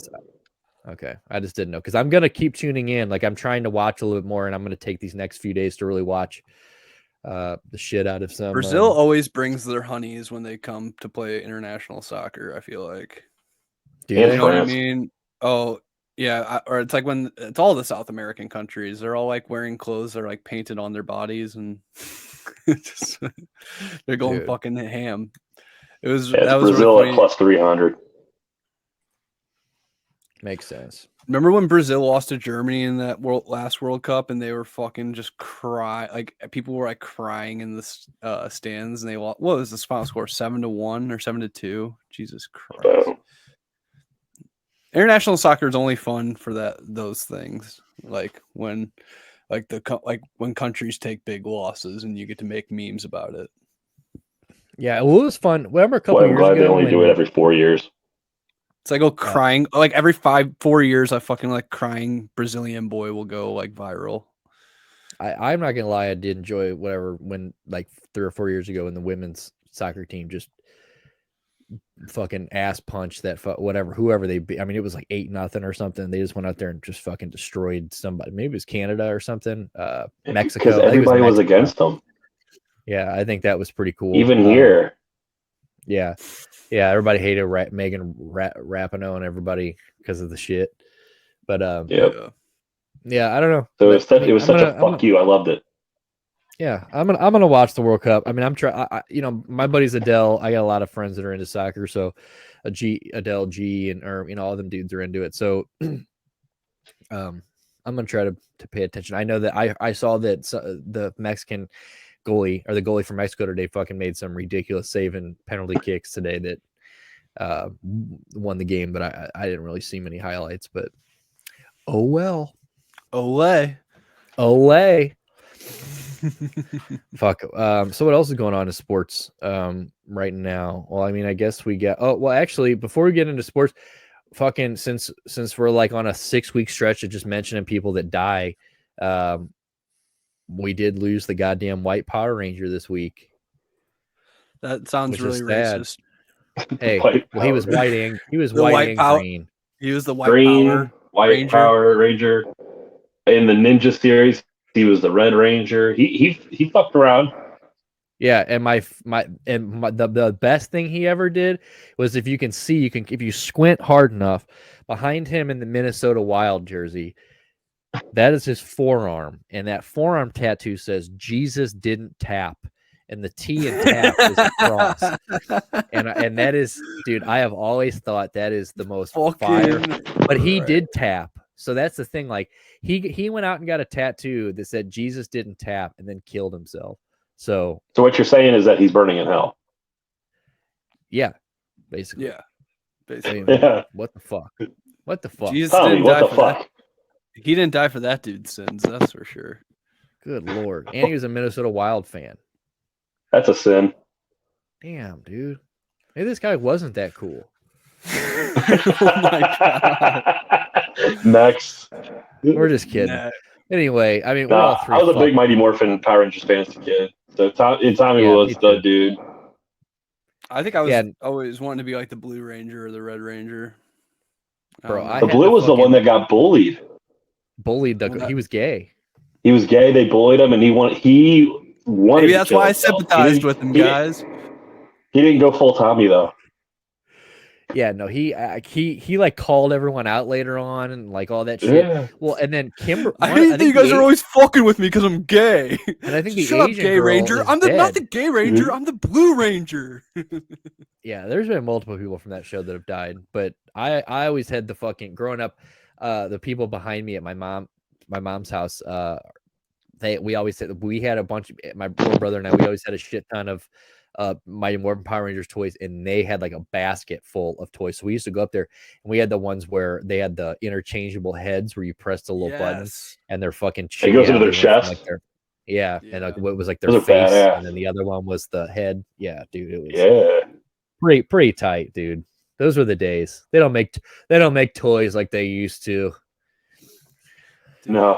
Okay, I just didn't know because I'm gonna keep tuning in. Like, I'm trying to watch a little bit more, and I'm gonna take these next few days to really watch the shit out of some. Brazil always brings their honeys when they come to play international soccer. I feel like, do you know what I mean? Oh yeah, or it's like when it's all the South American countries. They're all like wearing clothes that are like painted on their bodies, and they're going fucking ham. It was Yeah, it's that was Brazil really at funny. plus 300. Makes sense. Remember when Brazil lost to Germany in that last World Cup, and they were fucking just crying, like people were like crying in the stands, and they lost. What was the final score? 7-1 or 7-2? Jesus Christ! So, International soccer is only fun for those things, like when when countries take big losses and you get to make memes about it. Yeah, well, it was fun. Remember a couple well, I'm years glad ago they only do it every 4 years. It's like crying like every 4 years. I fucking like crying Brazilian boy will go like viral. I'm not gonna lie, I did enjoy whatever when like 3 or 4 years ago when the women's soccer team just fucking ass punched that whoever they beat. I mean, it was like 8-0 or something. They just went out there and just fucking destroyed somebody. Maybe it was Canada or something. Mexico. Because everybody was against them. Yeah, I think that was pretty cool. Even here. Yeah. Everybody hated Megan Rapinoe and everybody because of the shit. But yeah, I don't know. So but, it was such a fuck you. I loved it. Yeah, I'm gonna watch the World Cup. I mean, I'm trying. My buddy's Adele. I got a lot of friends that are into soccer. So, Adele, G, and all them dudes are into it. So, I'm gonna try to pay attention. I know that I saw that the Mexican goalie or the goalie from Mexico today fucking made some ridiculous saving penalty kicks today that won the game. But I didn't really see many highlights. But oh well. Olay. Fuck. So what else is going on in sports right now? Well, I mean, I guess we got actually, before we get into sports, fucking since we're like on a 6-week stretch of just mentioning people that die, we did lose the goddamn white Power Ranger this week. That sounds really racist. Hey, well, he was white and green. He was the white Power Ranger. In the Ninja series, he was the Red Ranger. He fucked around. Yeah, and the best thing he ever did was, if you can see, if you squint hard enough, behind him in the Minnesota Wild jersey, that is his forearm, and that forearm tattoo says Jesus didn't tap, and the T in tap is a cross. And that is, dude, I have always thought that is the most fire. But he did tap. So that's the thing. Like he went out and got a tattoo that said Jesus didn't tap, and then killed himself. So what you're saying is that he's burning in hell. Yeah, basically. Yeah, basically. Yeah. What the fuck? Jesus Tommy, what the fuck? That. He didn't die for that dude's sins. That's for sure. Good Lord. And he was a Minnesota Wild fan. That's a sin. Damn, dude. Maybe this guy wasn't that cool. Oh my God. Next. We're just kidding. Anyway, I mean, we're all three. I was a big Mighty Morphin Power Rangers fan as a kid. So Tommy was the dude. I think I was always wanting to be like the Blue Ranger or the Red Ranger. Bro, the Blue was the one that got bullied. He was gay. He was gay. They bullied him, and he wanted. Maybe that's why I sympathized with him, guys. He didn't go full Tommy though. Yeah, no, he like called everyone out later on and like all that shit. Yeah. Well, and then Kimber, I hate that you guys are always fucking with me because I'm gay. And I think the Shut Asian up, gay girl Ranger. I'm not the gay Ranger. I'm the Blue Ranger. Yeah, there's been multiple people from that show that have died, but I always had the fucking growing up, the people behind me at my mom's house. We always said we had a bunch of my little brother and I. We always had a shit ton of Mighty Morphin Power Rangers toys, and they had like a basket full of toys. So we used to go up there, and we had the ones where they had the interchangeable heads where you press the little button and they're fucking. It goes into their chest. Like and like it was like their face, and then the other one was the head. Yeah, dude, it was pretty tight, dude. Those were the days. They don't make toys like they used to. Dude, no,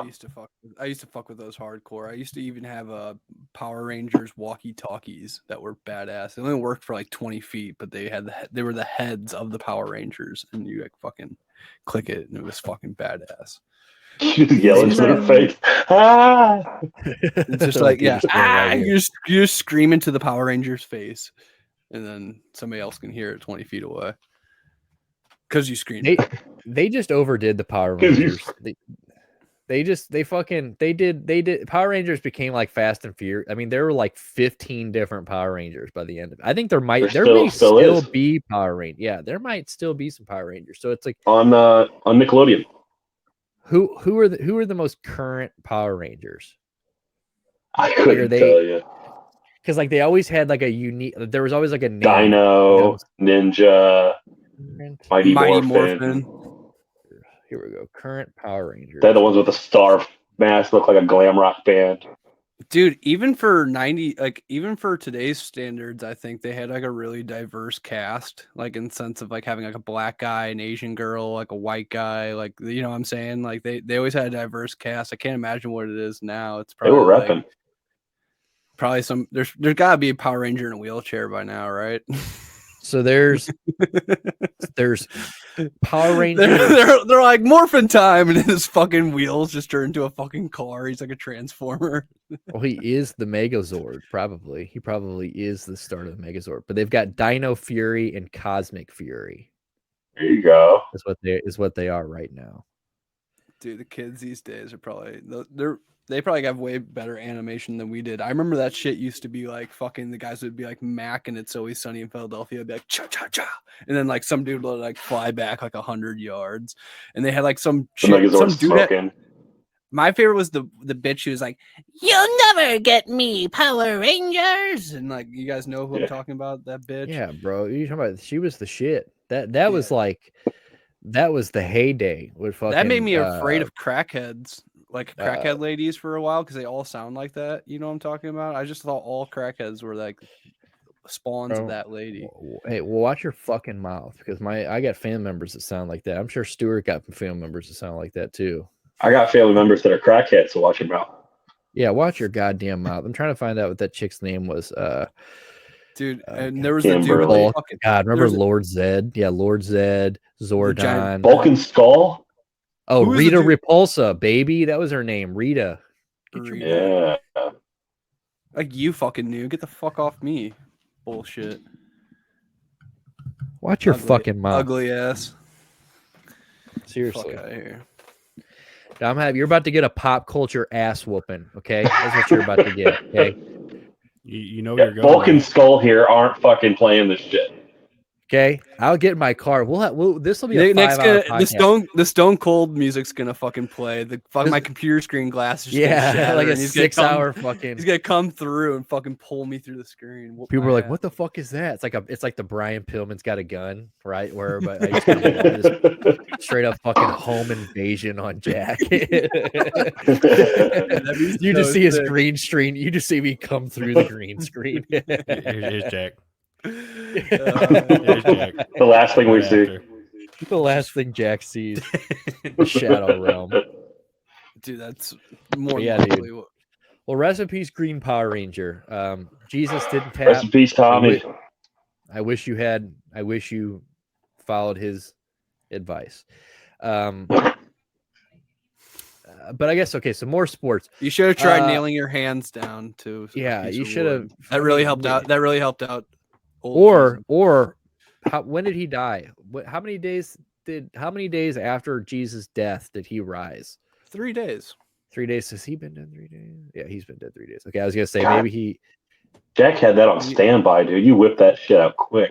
I used to fuck with those hardcore. I used to even have Power Rangers walkie-talkies that were badass. They only worked for like 20 feet, but they were the heads of the Power Rangers, and you like fucking click it, and it was fucking badass. You yell into their face. Ah! It's just like you just scream into the Power Ranger's face, and then somebody else can hear it 20 feet away because you screamed. They just overdid the Power Rangers. They did Power Rangers became like Fast and Furious. I mean, there were like 15 different Power Rangers by the end of it. I think there may still is. be Power Rangers. Yeah, there might still be some Power Rangers. So it's like on Nickelodeon. Who are the most current Power Rangers? I couldn't tell you. Because like they always had like a unique. There was always like a name. Dino, Ninja, Mighty Morphin. Here we go. Current Power Rangers. They're the ones with the star mask, look like a glam rock band. Dude, even for today's standards, I think they had like a really diverse cast, like in sense of like having like a black guy, an Asian girl, like a white guy, like you know what I'm saying? Like they always had a diverse cast. I can't imagine what it is now. It's probably they were repping. Like, probably there's gotta be a Power Ranger in a wheelchair by now, right? So there's Power Rangers. They're like morphin time, and his fucking wheels just turn into a fucking car. He's like a transformer. Well, he is the Megazord, probably. He probably is the start of the Megazord. But they've got Dino Fury and Cosmic Fury. There you go. Is what they are right now. Dude, the kids these days are probably they probably have way better animation than we did. I remember that shit used to be like fucking the guys would be like Mac and It's Always Sunny in Philadelphia. It'd be like cha cha cha, and then like some dude would like fly back like 100 yards, and they had like some dude. My favorite was the bitch who was like, "You'll never get me, Power Rangers," and like you guys know who I'm talking about. That bitch. Yeah, bro. You talking about? She was the shit. That was like. That was the heyday. That made me afraid of crackheads, like crackhead ladies for a while, because they all sound like that. You know what I'm talking about? I just thought all crackheads were like spawns of that lady. Hey, well, watch your fucking mouth, because I got family members that sound like that. I'm sure Stuart got family members that sound like that too. I got family members that are crackheads, so watch your mouth. Yeah, watch your goddamn mouth. I'm trying to find out what that chick's name was. Dude, and there was a dude. God, remember Lord Zed? Yeah, Lord Zed, Zordon, Vulcan Skull. Oh, Rita Repulsa, baby, that was her name, Rita. Yeah, like you fucking knew. Get the fuck off me, bullshit. Watch your fucking mouth, ugly ass. Seriously, fuck out of here. You're about to get a pop culture ass whooping. Okay, that's what you're about to get. Okay. You know you're going. Vulcan Skull here aren't fucking playing this shit. Okay, I'll get in my car. This will be a 5-hour podcast. The Stone Cold music's gonna fucking play. My computer screen glass is just like a 6-hour fucking. He's gonna come through and fucking pull me through the screen. People are like, "What the fuck is that?" It's like the Brian Pillman's Got a Gun, right? Where but I used to just straight up fucking home invasion on Jack. You just see his green screen. You just see me come through the green screen. Here's Jack. The last thing we see. The last thing Jack sees. The Shadow Realm. Dude, that's more. Yeah, dude. Well, rest in peace, Green Power Ranger. Jesus didn't tap. Rest in peace, Tommy. I wish you followed his advice. But I guess so more sports. You should have tried nailing your hands down too. Yeah, you should have. That really helped out. When did he die? How many days after Jesus' death did he rise? 3 days. 3 days. Has he been dead 3 days? Yeah, he's been dead 3 days. Okay, I was gonna say maybe Jack had that on standby, dude. You whipped that shit out quick.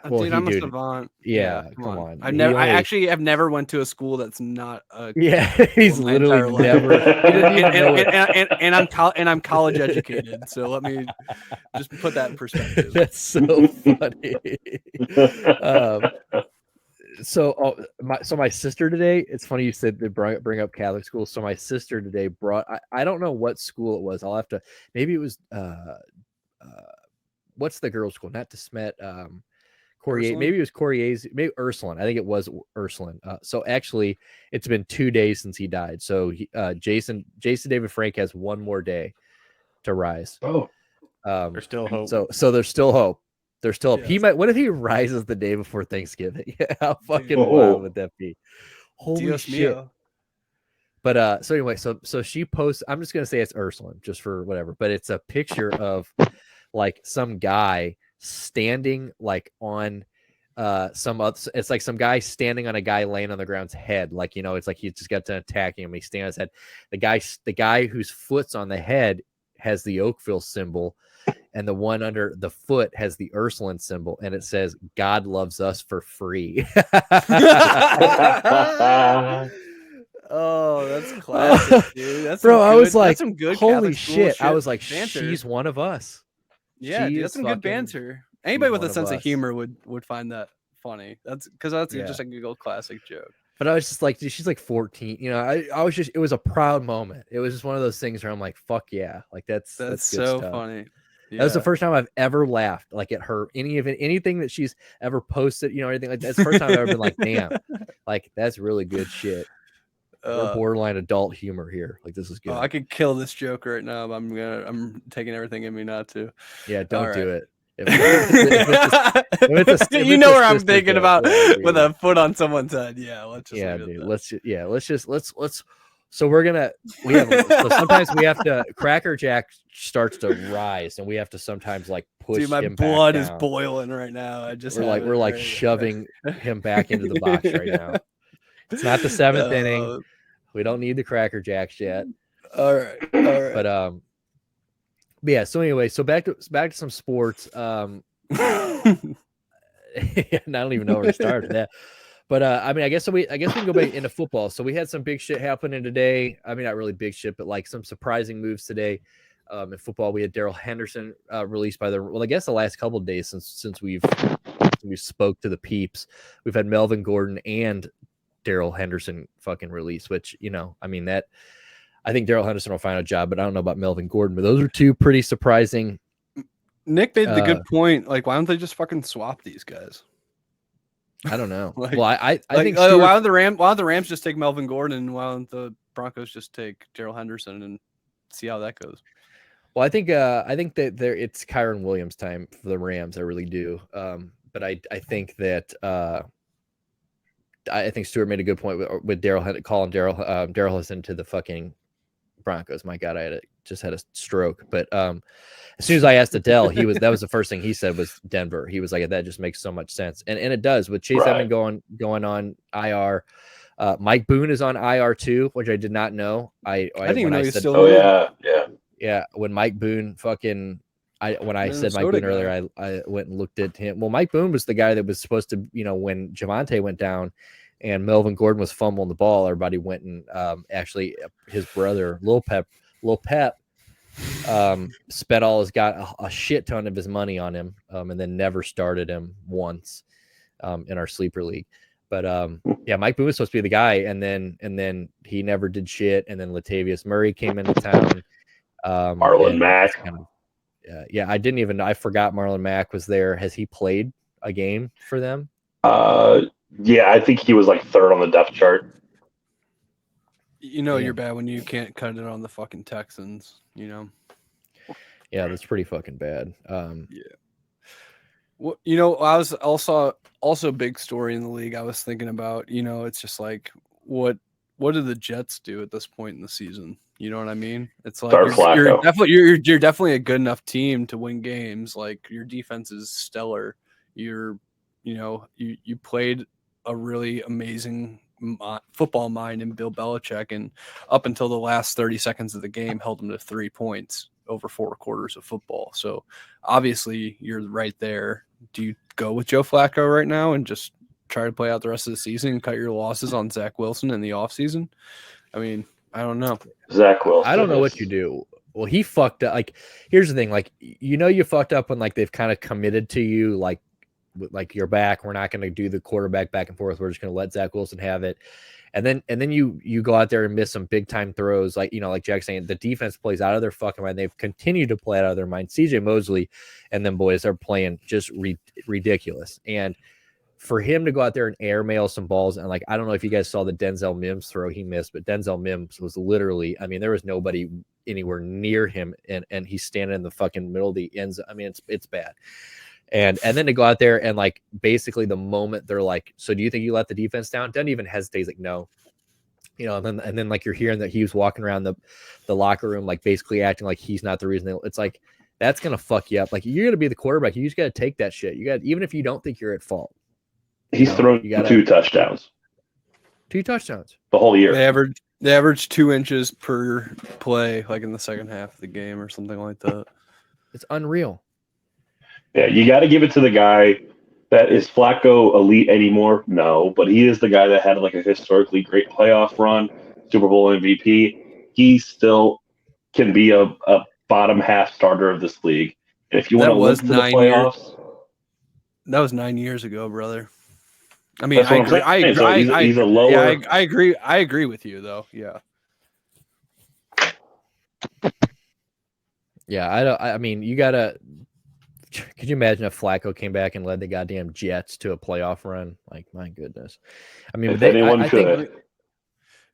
Well, dude, I'm a savant. Yeah, come on. I've never went to a school that's not a. Yeah, he's literally never. and I'm college educated, so let me just put that in perspective. That's so funny. So my sister today. It's funny you said to bring up Catholic schools. So my sister today brought. I don't know what school it was. I'll have to. Maybe it was. What's the girls' school? Not DeSmet. Maybe it was Corrier's, maybe Ursuline. I think it was Ursuline. So actually, it's been 2 days since he died. So Jason David Frank has one more day to rise. Oh, there's still hope. So there's still hope. There's still hope. Yes. He might. What if he rises the day before Thanksgiving? How fucking wild would that be? Holy Dios shit! Mio. But so anyway, so she posts. I'm just gonna say it's Ursuline, just for whatever. But it's a picture of like some guy standing like on it's like some guy standing on a guy laying on the ground's head. Like, you know, it's like he just got to attacking him. He stands on his head. The guy whose foot's on the head has the Oakville symbol, and the one under the foot has the Ursuline symbol, and it says "God loves us for free." Oh, that's classic, dude. That's bro. I was that's like, some good holy Catholic school shit! I was like, banter. she's one of us. Yeah, dude, that's some good banter. Anybody with a sense of humor would find that funny. That's because that's just a Google classic joke. But I was just like, dude, she's like 14. You know, I was just, it was a proud moment. It was just one of those things where I'm like, fuck yeah, like that's good so stuff. funny. Yeah. That was the first time I've ever laughed, like at her, anything that she's ever posted, you know, anything like that. That's the first time I've ever been like, damn, like that's really good shit. We're borderline adult humor here. Like this is good. Oh, I could kill this joke right now, but I'm taking everything in me not to. Yeah, don't do it. You know where I'm thinking about with a foot on someone's head. Yeah, let's just so sometimes we have to Cracker Jack starts to rise and we have to sometimes like push Dude, my him blood back is down. boiling right now. We're like shoving him back into the box right now. It's not the seventh inning. We don't need the Cracker Jacks yet. All right. But yeah, so anyway, so back to some sports. I don't even know where to start with that. But I mean, I guess we can go back into football. So we had some big shit happening today. I mean, not really big shit, but like some surprising moves today. In football, we had Darrell Henderson released by I guess the last couple of days since we spoke to the peeps. We've had Melvin Gordon and Darrell Henderson fucking release, which, you know, I mean, that I think Darrell Henderson will find a job, but I don't know about Melvin Gordon. But those are two pretty surprising. Nick made the good point. Like, why don't they just fucking swap these guys? I don't know. Like, well, I think why don't the Rams just take Melvin Gordon, and why don't the Broncos just take Darrell Henderson and see how that goes? Well, I think that it's Kyron Williams time for the Rams. I really do. But I think that I think Stuart made a good point with calling Darrell Henderson to the fucking Broncos. My God, I just had a stroke. But as soon as I asked Adele, that was the first thing he said was Denver. He was like, that just makes so much sense, and it does with Chase Edmonds going on IR. Mike Boone is on IR too, which I did not know. I didn't even know he was still. Oh yeah. When Mike Boone fucking. When I said Mike Boone earlier, I went and looked at him. Well, Mike Boone was the guy that was supposed to, you know, when Javonte went down and Melvin Gordon was fumbling the ball, everybody went and actually his brother, Lil Pep, spent a shit ton of his money on him and then never started him once in our sleeper league. But yeah, Mike Boone was supposed to be the guy, and then he never did shit. And then Latavius Murray came into town. Marlon Mack. Yeah, I forgot Marlon Mack was there. Has he played a game for them? Yeah, I think he was like third on the depth chart. You know, you're bad when you can't cut it on the fucking Texans, you know? Yeah, that's pretty fucking bad. Yeah. Well, you know, I was also a big story in the league. I was thinking about, you know, it's just like, what do the Jets do at this point in the season? You know what I mean? It's like you're definitely a good enough team to win games. Like, your defense is stellar. You played a really amazing football mind in Bill Belichick, and up until the last 30 seconds of the game held them to 3 points over 4 quarters of football. So obviously you're right there. Do you go with Joe Flacco right now and just try to play out the rest of the season and cut your losses on Zach Wilson in the offseason? I mean, I don't know. Zach Wilson. I don't know what you do. Well, he fucked up. Like, here's the thing. Like, you know, you fucked up when like they've kind of committed to you, like you're back. We're not going to do the quarterback back and forth. We're just going to let Zach Wilson have it. And then you go out there and miss some big time throws. Like, you know, like Jack's saying, the defense plays out of their fucking mind. They've continued to play out of their mind. CJ Mosley and them boys are playing just ridiculous. And for him to go out there and airmail some balls, and like, I don't know if you guys saw the Denzel Mims throw he missed, but Denzel Mims was literally, I mean, there was nobody anywhere near him, and he's standing in the fucking middle of the end zone. I mean, it's bad. And then to go out there and like basically the moment they're like, so do you think you let the defense down? Doesn't even hesitate. He's like, no. You know, and then like you're hearing that he was walking around the locker room, like basically acting like he's not the reason. It's like, that's gonna fuck you up. Like, you're gonna be the quarterback. You just gotta take that shit. You got, even if you don't think you're at fault. He's thrown 2 touchdowns. 2 touchdowns the whole year. They average 2 inches per play, like in the second half of the game or something like that. It's unreal. Yeah, you got to give it to the guy. That is Flacco elite anymore? No, but he is the guy that had like a historically great playoff run, Super Bowl MVP. He still can be a bottom half starter of this league. And if you want to look to the playoffs, that was 9 years ago, brother. I mean, I agree. So he's a lower. Yeah, I agree. I agree with you, though. Yeah. Yeah, I mean, you gotta. Could you imagine if Flacco came back and led the goddamn Jets to a playoff run? Like, my goodness. I mean, if anyone could,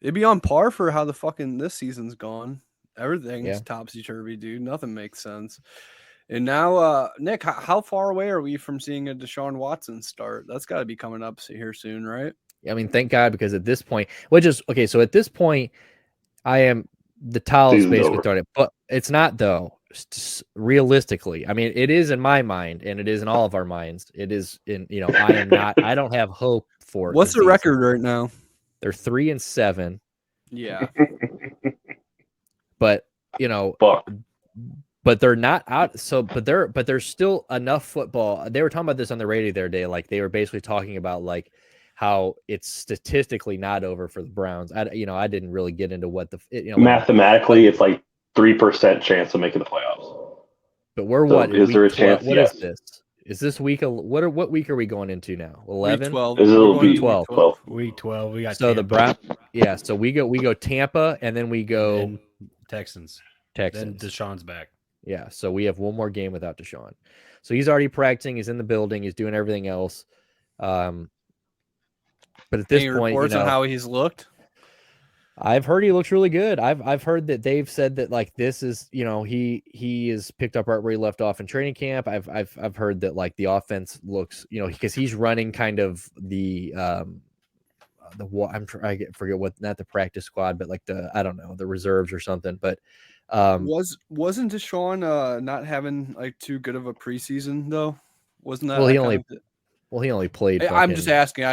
it'd be on par for how the fucking this season's gone. Everything's topsy-turvy, dude. Nothing makes sense. And now, Nick, how far away are we from seeing a Deshaun Watson start? That's got to be coming up here soon, right? I mean, thank God, because at this point, so at this point, the towel is basically started, but it's not though. Realistically, I mean, it is in my mind, and it is in all of our minds. It is in, I don't have hope for it. What's the record right now? They're 3-7. Yeah. But, but they're not out. So, but there's still enough football. They were talking about this on the radio the other day. Like, they were basically talking about like how it's statistically not over for the Browns. I didn't really get into what mathematically it's like 3% chance of making the playoffs. But we're so is there a chance? What is this? Is this week? What week are we going into now? 11. 12. It'll be 12. Week 12. We got so Tampa. The Browns. Yeah. So we go Tampa, and then we go Texans. Texans. Then Deshaun's back. Yeah. So we have one more game without Deshaun. So he's already practicing. He's in the building. He's doing everything else. But at this point, reports on how he's looked. I've heard he looks really good. I've heard that they've said that like this is, he is picked up right where he left off in training camp. I've heard that like the offense looks, because he's running kind of I forget what, not the practice squad, but like the reserves or something. But wasn't Deshaun not having like too good of a preseason though? Wasn't that? Well, he only played. I'm just asking.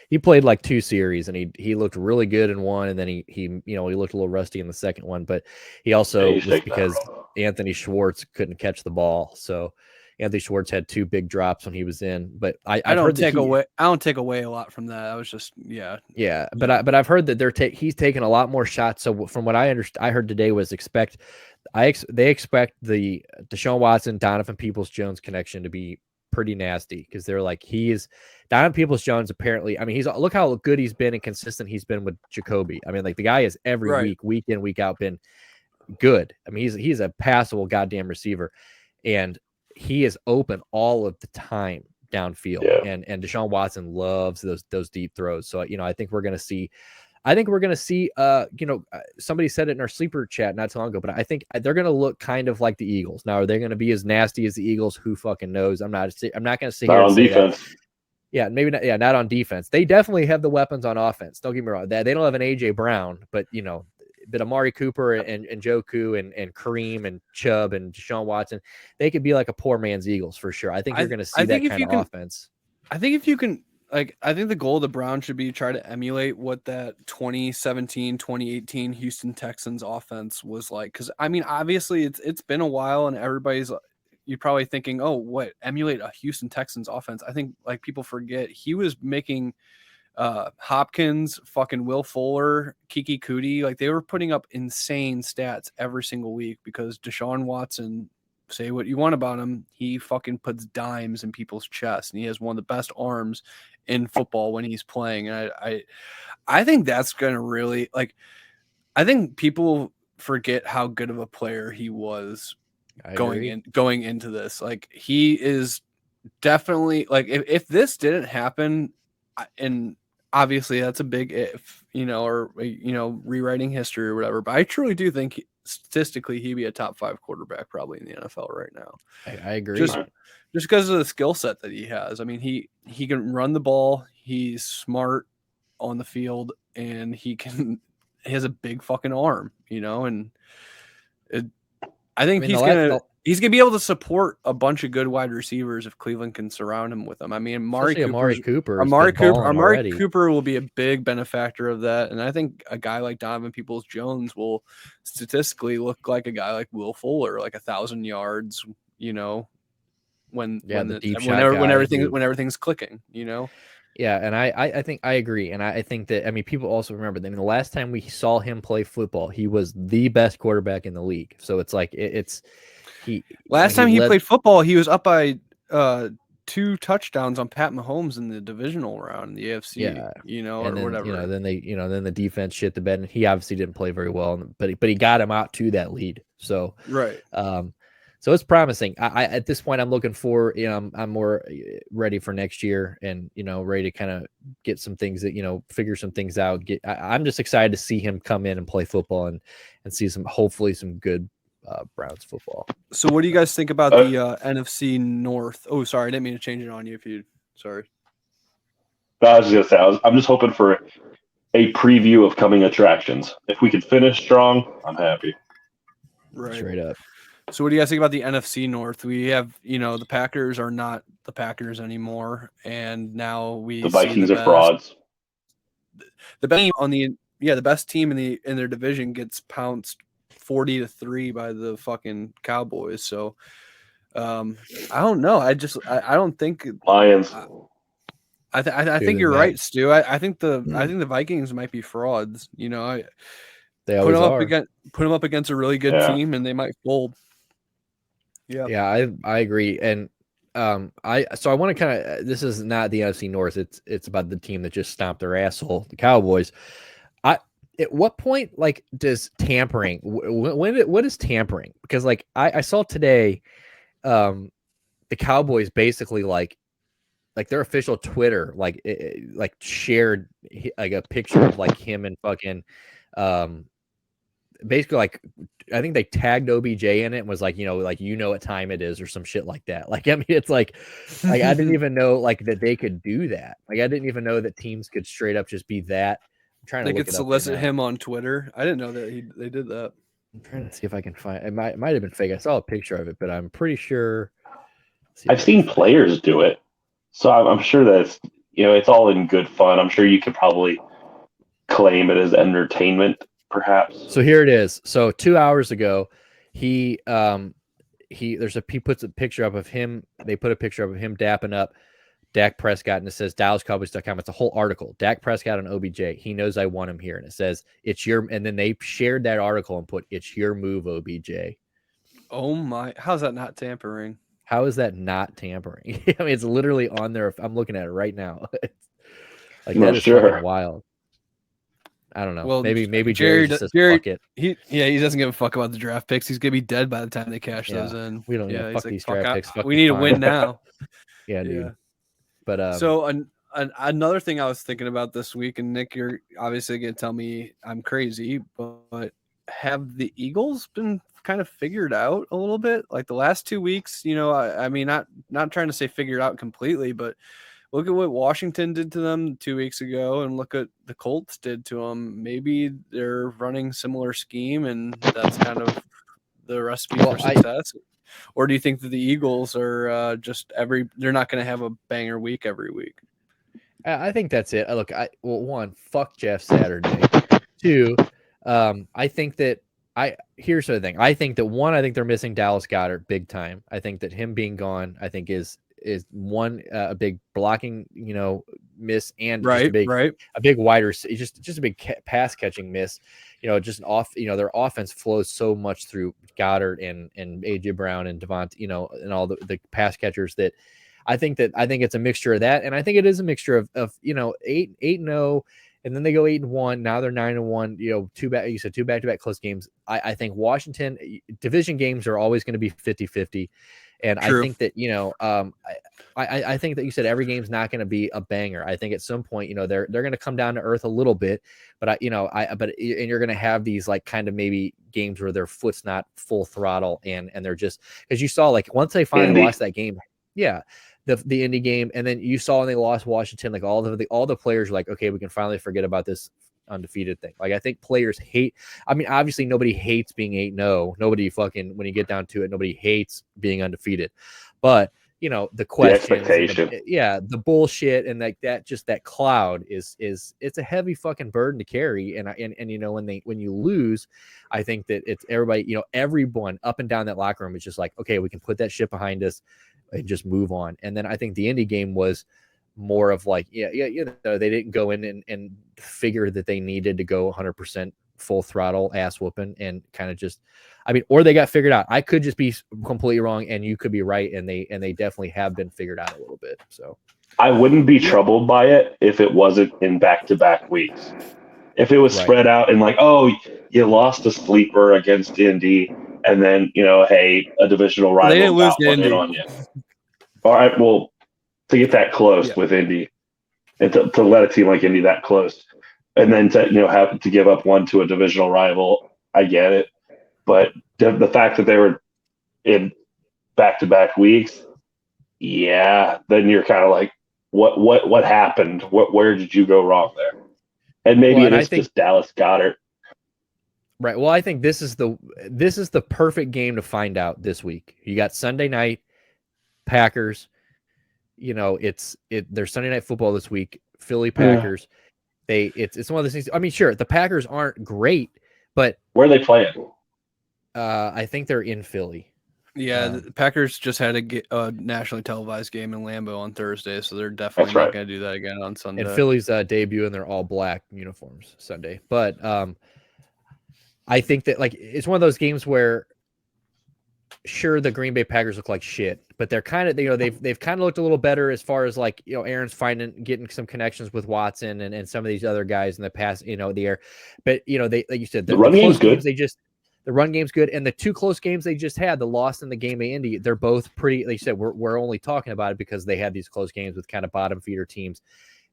He played like 2 series, and he looked really good in one, and then he looked a little rusty in the second one. But he also was because Anthony Schwartz couldn't catch the ball, so Anthony Schwartz had 2 big drops when he was in. But I don't take away a lot from that. I was just yeah. But I've heard that he's taken a lot more shots. So from what I heard today was they expect the Deshaun Watson, Donovan Peoples-Jones connection to be pretty nasty, because they're like, Donovan Peoples-Jones apparently, I mean, look how good he's been and consistent he's been with Jacoby. I mean, like the guy is every week in, week out been good. I mean, he's a passable goddamn receiver, and he is open all of the time downfield. Yeah. And Deshaun Watson loves those deep throws. So, I think we're going to see, somebody said it in our sleeper chat not too long ago, but I think they're going to look kind of like the Eagles. Now, are they going to be as nasty as the Eagles? Who fucking knows? I'm not going to sit here and say defense. That. Yeah, maybe not. Yeah, not on defense. They definitely have the weapons on offense. Don't get me wrong. They don't have an AJ Brown, but but Amari Cooper and Njoku and Kareem and Chubb and Deshaun Watson, they could be like a poor man's Eagles for sure. I think you're going to see that kind of offense. I think if you can. I think the goal of the Browns should be try to emulate what that 2017, 2018 Houston Texans offense was like. Because, I mean, obviously it's been a while, and you're probably thinking, oh, what, emulate a Houston Texans offense? I think, like, people forget he was making Hopkins, fucking Will Fuller, Kiki Cootie, like, they were putting up insane stats every single week because Deshaun Watson, say what you want about him, he fucking puts dimes in people's chests, and he has one of the best arms in football when he's playing. And I think that's gonna really, like, I think people forget how good of a player he was going into this. Like, he is definitely, like, if this didn't happen, and obviously that's a big if, or rewriting history or whatever, but I truly do think statistically he'd be a top 5 quarterback probably in the NFL right now. I agree. Just because of the skill set that he has. I mean, he can run the ball, he's smart on the field, and he has a big fucking arm, and I think he's He's gonna be able to support a bunch of good wide receivers if Cleveland can surround him with them. I mean, Amari Cooper will be a big benefactor of that, and I think a guy like Donovan Peoples-Jones will statistically look like a guy like Will Fuller, like 1,000 yards. You know, when everything's clicking. You know. Yeah, and I think I agree, and I think that, I mean, people also remember that, I mean, the last time we saw him play football, he was the best quarterback in the league. So it's like last time he played football, he was up by 2 touchdowns on Pat Mahomes in the divisional round in the AFC. Yeah, you know, and or then, whatever. Then the defense shit the bed, and he obviously didn't play very well, but he got him out to that lead. So right. So it's promising. I at this point, I'm looking for, I'm more ready for next year, and ready to kind of get some things that figure some things out. I'm just excited to see him come in and play football and see hopefully some good Browns football. So what do you guys think about the NFC North? Oh, sorry, I didn't mean to change it on you. Sorry. I was just gonna say, I'm just hoping for a preview of coming attractions. If we could finish strong, I'm happy. Right. Straight up. So what do you guys think about the NFC North? We have, the Packers are not the Packers anymore, and now the Vikings are frauds. The best team in their division gets pounced 40-3 by the fucking Cowboys. So I don't know. I don't think Lions. I think you're right, Stu. I think the Vikings might be frauds. They always are. Put them up against a really good team, and they might fold. Yeah, I agree. And I want to kind of, this is not the NFC North. It's about the team that just stomped their asshole, the Cowboys. At what point, does tampering? What is tampering? Because I saw today, the Cowboys basically their official Twitter shared a picture of him and fucking basically I think they tagged OBJ in it and was what time it is or some shit like that. I mean, it's I didn't even know that they could do that. I didn't even know that teams could straight up just be that. I'm trying to look it up. They could solicit him on Twitter. I didn't know that they did that. I'm trying to see if I can find it. Might have been fake. I saw a picture of it, but I'm pretty sure. I've seen players do it, so I'm sure that it's all in good fun. I'm sure you could probably claim it as entertainment, perhaps. So here it is. So 2 hours ago, he puts a picture up of him. They put a picture up of him dapping up Dak Prescott, and it says DallasCowboys.com. It's a whole article. Dak Prescott and OBJ. He knows I want him here, and it says it's your. And then they shared that article and put it's your move, OBJ. Oh my! How's that not tampering? How is that not tampering? I mean, it's literally on there. I'm looking at it right now. That is fucking wild. I don't know. Well, maybe Jerry just says fuck it. He doesn't give a fuck about the draft picks. He's gonna be dead by the time they cash those in. We don't fuck these draft picks. We need to win now. Yeah, dude. But so another thing I was thinking about this week, and Nick, you're obviously gonna tell me I'm crazy, but have the Eagles been kind of figured out a little bit? The last 2 weeks, I mean, not trying to say figured out completely, but look at what Washington did to them 2 weeks ago, and look at the Colts did to them. Maybe they're running similar scheme, and that's kind of the recipe for success. Or do you think that the Eagles are they're not going to have a banger week every week? I think that's it. Look, one, fuck Jeff Saturday. Two, I think that here's the thing. I think that they're missing Dallas Goedert big time. I think that him being gone, I think is one a big blocking, miss, and a big wider, just a big pass catching miss. Just their offense flows so much through Goddard and AJ Brown and Devontae, and all the pass catchers that I think it's a mixture of that, and I think it is a mixture of 8-0, and then they go 8-1. Now they're 9-1. Two back-to-back close games. I think Washington division games are always going to be 50-50. And True. I think that, I think that you said every game's not going to be a banger. I think at some point, they're going to come down to earth a little bit, but and you're going to have these kind of maybe games where their foot's not full throttle and they're just, because you saw once they finally lost that game, the Indy game, and then you saw when they lost Washington, all the players were like, okay, we can finally forget about this undefeated thing. Like I think players hate. I mean, obviously nobody hates being 8-0. Nobody fucking when you get down to it, nobody hates being undefeated. But the questions, expectation, the bullshit, and like that, just that cloud is it's a heavy fucking burden to carry. And when you lose, I think that it's everybody, everyone up and down that locker room is just like, okay, we can put that shit behind us and just move on. And then I think the Indy game was more of like, they didn't go in and figure that they needed to go 100% full throttle ass whooping and kind of just, or they got figured out. I could just be completely wrong and you could be right. And they definitely have been figured out a little bit. So I wouldn't be troubled by it if it wasn't in back-to-back weeks. If it was spread out and like, oh, you lost a sleeper against Indy, and then hey, a divisional rival they didn't lose to in Indy. on you. All right, well, to get that close with Indy, and to let a team like Indy that close, and then to have to give up one to a divisional rival, I get it. But the fact that they were in back-to-back weeks, then you're kind of like, what happened? Where did you go wrong there? And maybe it is just Dallas Goedert. Right. Well, I think this is the perfect game to find out this week. You got Sunday night Packers. There's Sunday night football this week. Philly Packers. Yeah. It's one of those things. I mean, sure, the Packers aren't great, but where are they playing? I think they're in Philly. Yeah, the Packers just had a nationally televised game in Lambeau on Thursday, so they're definitely not going to do that again on Sunday. And Philly's debut in their all black uniforms Sunday, but I think that it's one of those games where, sure, the Green Bay Packers look like shit, but they're kind of they've kind of looked a little better as far as Aaron's getting some connections with Watson and some of these other guys in the past the air, but they, like you said, the run game's good. The run game's good, and the two close games they just had, the loss in the game of Indy, they're both pretty. They said we're only talking about it because they had these close games with kind of bottom feeder teams.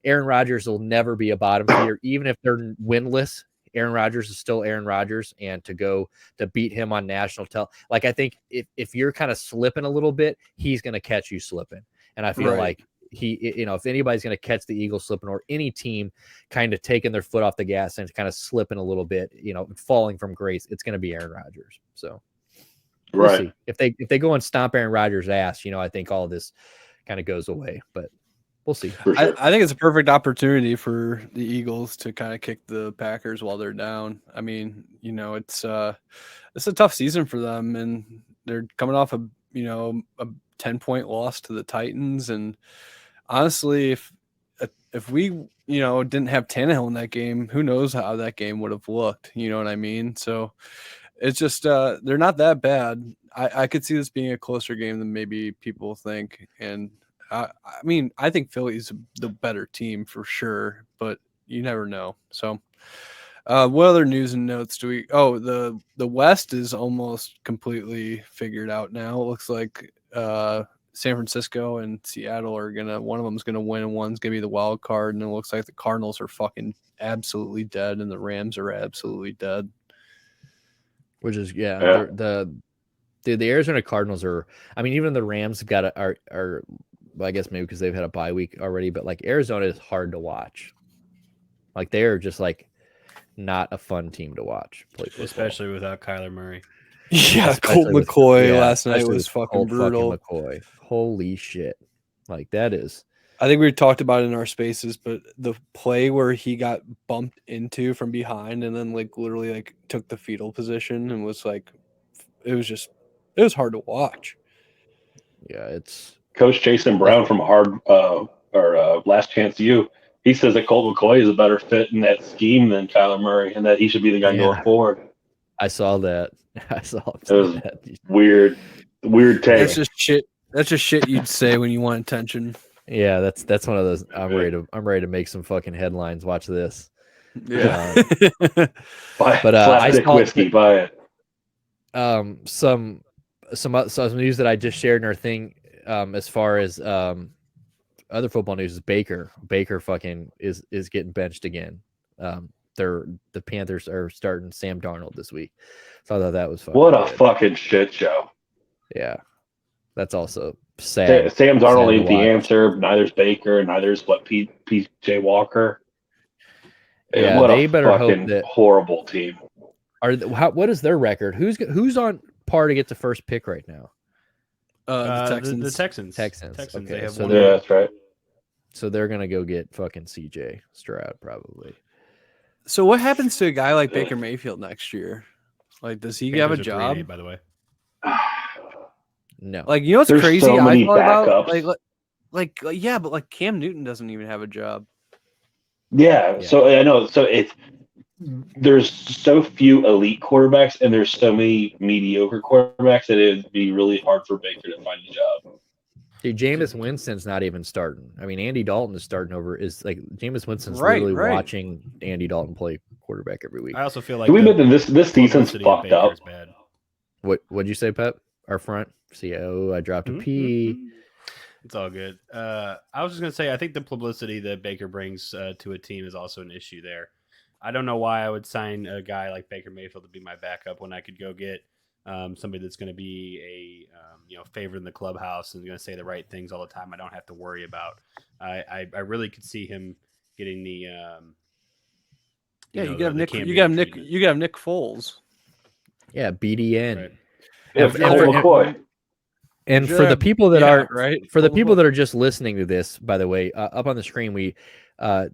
Aaron Rodgers will never be a bottom feeder, even if they're winless. Aaron Rodgers is still Aaron Rodgers, and to beat him on national I think if you're kind of slipping a little bit, he's going to catch you slipping, and I feel like if anybody's going to catch the Eagles slipping, or any team kind of taking their foot off the gas and kind of slipping a little bit, falling from grace, it's going to be Aaron Rodgers. So we'll see. If they go and stomp Aaron Rodgers' ass, I think all of this kind of goes away, but we'll see. Sure. I think it's a perfect opportunity for the Eagles to kind of kick the Packers while they're down. I mean, it's a tough season for them, and they're coming off a 10-point loss to the Titans. And honestly, if we didn't have Tannehill in that game, who knows how that game would have looked? You know what I mean? So it's just they're not that bad. I could see this being a closer game than maybe people think, and I mean, I think Philly's the better team for sure, but you never know. So what other news and notes do we? Oh, the West is almost completely figured out now. It looks like San Francisco and Seattle are one of them's gonna win and one's gonna be the wild card, and it looks like the Cardinals are fucking absolutely dead and the Rams are absolutely dead. Which is the Arizona Cardinals are. I mean, even the Rams are. I guess maybe because they've had a bye week already, but Arizona is hard to watch. They're just not a fun team to watch play football. Especially without Kyler Murray. Yeah, Colt McCoy last night was fucking brutal. McCoy. Holy shit. That is. I think we talked about it in our spaces, but the play where he got bumped into from behind and then literally took the fetal position and was it was hard to watch. Yeah, it's Coach Jason Brown from Last Chance U. He says that Colt McCoy is a better fit in that scheme than Kyler Murray, and that he should be the guy going forward. I saw that. It was weird take. That's just shit. That's just shit you'd say when you want attention. Yeah, that's one of those. I'm ready to make some fucking headlines. Watch this. Yeah. I saw whiskey. Buy it. Some news that I just shared in our thing. As far as other football news is Baker fucking is getting benched again. The Panthers are starting Sam Darnold this week. So I thought that was fun. What a fucking shit show. Yeah. That's also sad. Sam Darnold ain't the answer. Neither's Baker. Neither's P.J. Walker. Yeah, what they a better hope fucking that horrible team. What is their record? Who's on par to get the first pick right now? The Texans. The Texans. Texans. Texans. Okay, They have so one. Yeah, that's right. So they're gonna go get fucking CJ Stroud probably. So what happens to a guy like Baker Mayfield next year? Like, does he have a Baker's job? 3-8, by the way. No. Like, you know what's There's crazy? so many I thought about backups. like yeah, but like Cam Newton doesn't even have a job. Yeah, so I know. So there's so few elite quarterbacks, and there's so many mediocre quarterbacks that it'd be really hard for Baker to find a job. Dude, Jameis Winston's not even starting. I mean, Andy Dalton is starting over. Is like Jameis Winston's literally watching Andy Dalton play quarterback every week. I also feel like Can we admit that this season's publicity of fucked up? Baker's bad. What'd you say, Pep? Our front. See, I dropped a P. It's all good. I was just gonna say, I think the publicity that Baker brings to a team is also an issue there. I don't know why I would sign a guy like Baker Mayfield to be my backup when I could go get somebody that's going to be a favorite in the clubhouse and going to say the right things all the time. I don't have to worry about. I really could see him getting the. You got Nick. You got Nick Foles. Yeah, BDN. Right. Yeah, Colt McCoy. And for the people that for the people that are just listening to this, by the way, up on the screen, we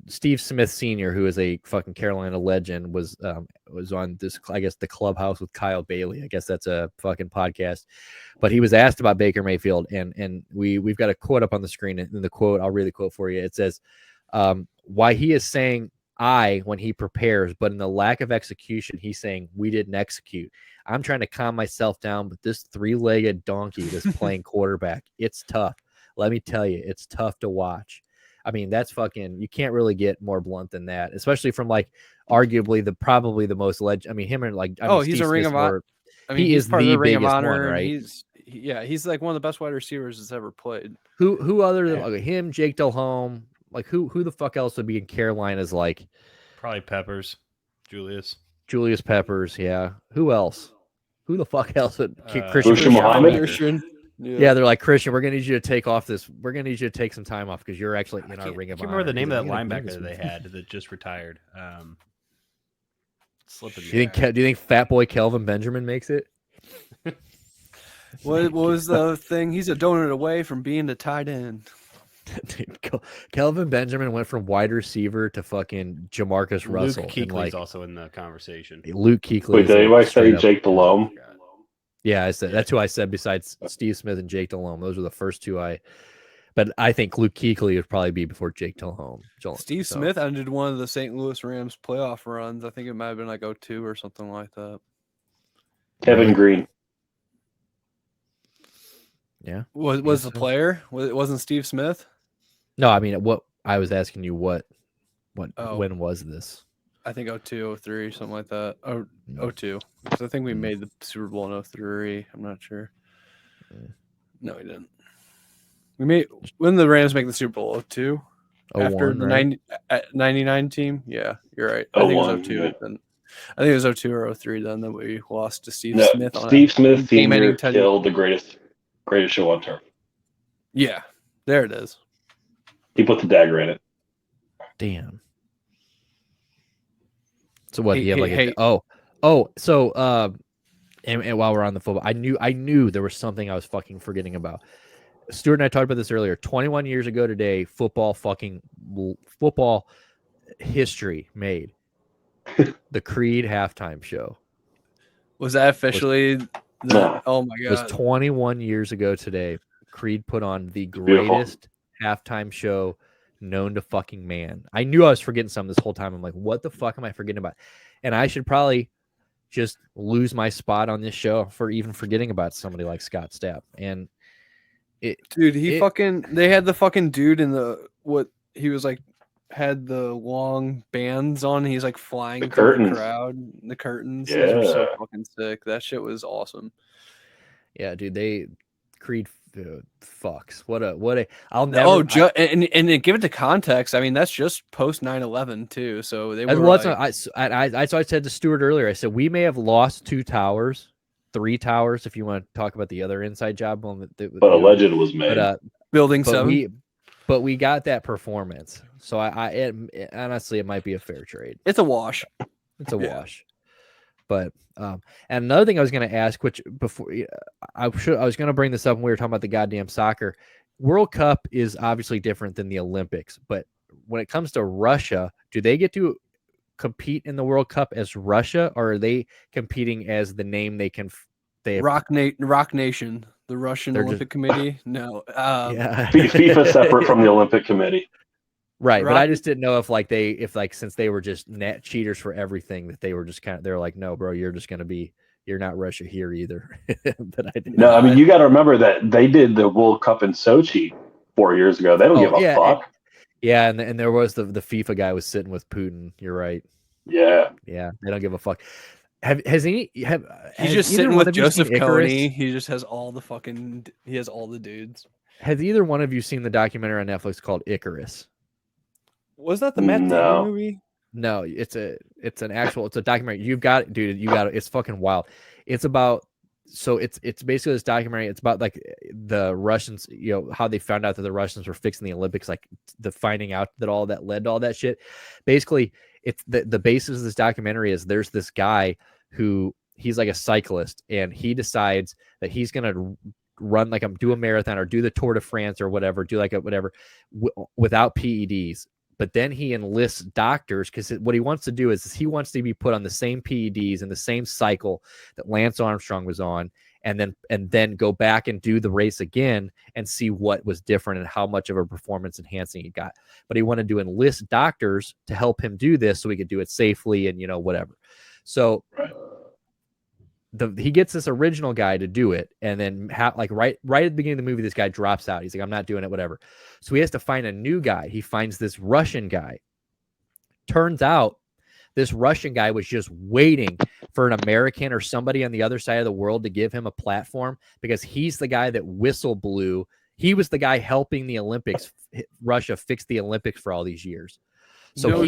Steve Smith Sr., who is a fucking Carolina legend, was on this, I guess, the Clubhouse with Kyle Bailey. I guess that's a fucking podcast. But he was asked about Baker Mayfield, and we've got a quote up on the screen. And the quote, I'll read the quote for you. It says, "Why he is saying I when he prepares, but in the lack of execution, he's saying we didn't execute. I'm trying to calm myself down, but this three-legged donkey that's playing quarterback, it's tough. Let me tell you, it's tough to watch." I mean, that's fucking, you can't really get more blunt than that, especially from like arguably probably the most I mean, him and like, he's Steve a Ring of Honor. I mean, he is part of the Ring of biggest Honor, one, right? He's like one of the best wide receivers that's ever played. Who other than like him, Jake Delhomme, like who the fuck else would be in Carolina's like? Probably Peppers, Julius Peppers, yeah. Who else? Who the fuck else would Christian Muhammad? Yeah, they're like, Christian, we're gonna need you to take off this. We're gonna need you to take some time off because you're actually in our Ring of Honor. I can't remember the name of that linebacker they had that just retired. Slipping. Do you think Fat Boy Kelvin Benjamin makes it? What was the thing? He's a donut away from being the tight end. Dude, Kelvin Benjamin went from wide receiver to fucking Jamarcus Russell. Luke Kuechly's also in the conversation. Luke Kuechly. Wait, did anybody say Jake Delhomme? Yeah, I said that's who I said besides Steve Smith and Jake Delhomme. Those are the first two but I think Luke Kuechly would probably be before Jake Delhomme. Steve Smith ended one of the St. Louis Rams playoff runs. I think it might have been like 0-2 or something like that. Kevin Green. Yeah. Was the player? It wasn't Steve Smith? No, I mean, what I was asking you, when was this? I think 0-2, 0-3, something like that. 0-2. Because I think we made the Super Bowl in 0-3. I'm not sure. No, we didn't. When the Rams make the Super Bowl, 0-2? After the 99 team? Yeah, you're right. I think it was 0-2 then. I think it was 0-2 or 0-3 then that we lost to Steve Smith. Steve Smith Sr. killed the greatest show on turf. Yeah, there it is. He put the dagger in it. Damn. So what? And while we're on the football, I knew there was something I was fucking forgetting about. Stuart and I talked about this earlier. 21 years ago today, football history made the Creed halftime show. Was that officially? Oh my god! It was 21 years ago today. Creed put on the greatest halftime show known to fucking man. I knew I was forgetting something this whole time. I'm like, what the fuck am I forgetting about? And I should probably just lose my spot on this show for even forgetting about somebody like Scott Stapp. And they had the fucking dude in he was like, had the long bands on. He's like flying through the crowd. The curtains. Yeah. Those were so fucking sick. That shit was awesome. Yeah, dude, Creed fucks. And give it to context. I mean, that's just post 9/11 too. So they were. I said to Stuart earlier. I said we may have lost 2 towers, 3 towers, if you want to talk about the other inside job. But a legend was made. Building 7. But we got that performance. So honestly, it might be a fair trade. It's a wash. It's a wash. But and another thing I was going to ask, which before I was going to bring this up when we were talking about the goddamn soccer. World Cup is obviously different than the Olympics, but when it comes to Russia, do they get to compete in the World Cup as Russia, or are they competing as the name they can? Rock Nation, the Russian Olympic Committee. No, yeah, FIFA separate from the Olympic Committee. Right, but I just didn't know if since they were just net cheaters for everything, that they were just they're like, no, bro, you're just gonna be, you're not Russia here either. But I didn't. No, I mean, you got to remember that they did the World Cup in Sochi 4 years ago. They don't give a fuck. Yeah, and there was the FIFA guy was sitting with Putin. You're right. Yeah, they don't give a fuck. He's just sitting with Joseph Kony. He just has all the he has all the dudes. Has either one of you seen the documentary on Netflix called Icarus? Was that the Matt Damon movie? No, it's a documentary. You got it, dude. You got it. It's fucking wild. It's about, so it's basically this documentary. It's about like the Russians, how they found out that the Russians were fixing the Olympics, like the finding out that all that led to all that shit. Basically, it's the basis of this documentary is there's this guy who he's like a cyclist, and he decides that he's gonna run do a marathon or do the Tour de France or whatever, do like a whatever without PEDs. But then he enlists doctors because what he wants to do is he wants to be put on the same PEDs and the same cycle that Lance Armstrong was on, and then go back and do the race again and see what was different and how much of a performance enhancing he got. But he wanted to enlist doctors to help him do this so he could do it safely and whatever. So he gets this original guy to do it, and then right at the beginning of the movie, this guy drops out. He's like, I'm not doing it, whatever. So he has to find a new guy. He finds this Russian guy. Turns out this Russian guy was just waiting for an American or somebody on the other side of the world to give him a platform, because he's the guy that whistle blew. He was the guy helping the Olympics, Russia fix the Olympics for all these years. So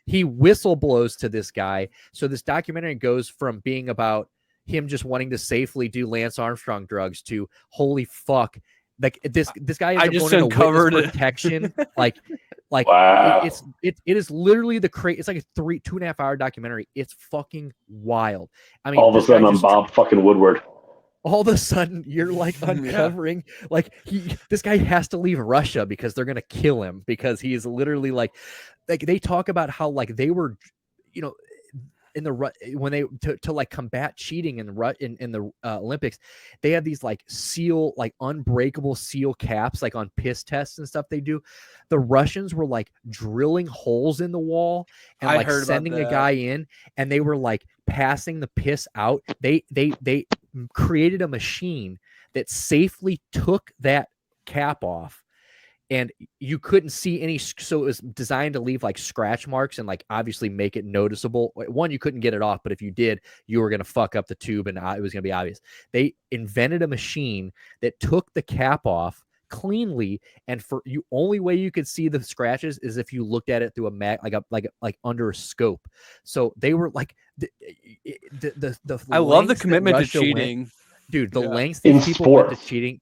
he whistle blows to this guy. So this documentary goes from being about him just wanting to safely do Lance Armstrong drugs to holy fuck, like this guy is going into witness protection. like wow. it is literally it's like a 2.5 hour documentary. It's fucking wild. I mean, all of a sudden I'm Bob fucking Woodward. All of a sudden you're like uncovering like this guy has to leave Russia because they're gonna kill him, because he is literally like they talk about how like they were, in the when they to like combat cheating in the Olympics, they have these like unbreakable seal caps like on piss tests and stuff they do. The Russians were like drilling holes in the wall and like sending a guy in, and they were like passing the piss out. They created a machine that safely took that cap off, and you couldn't see any. So it was designed to leave like scratch marks and like obviously make it noticeable. One, you couldn't get it off, but if you did, you were going to fuck up the tube and it was going to be obvious. They invented a machine that took the cap off cleanly, and for you, only way you could see the scratches is if you looked at it through like under a scope. So they were like I love the commitment to cheating, dude. The lengths these people went to cheating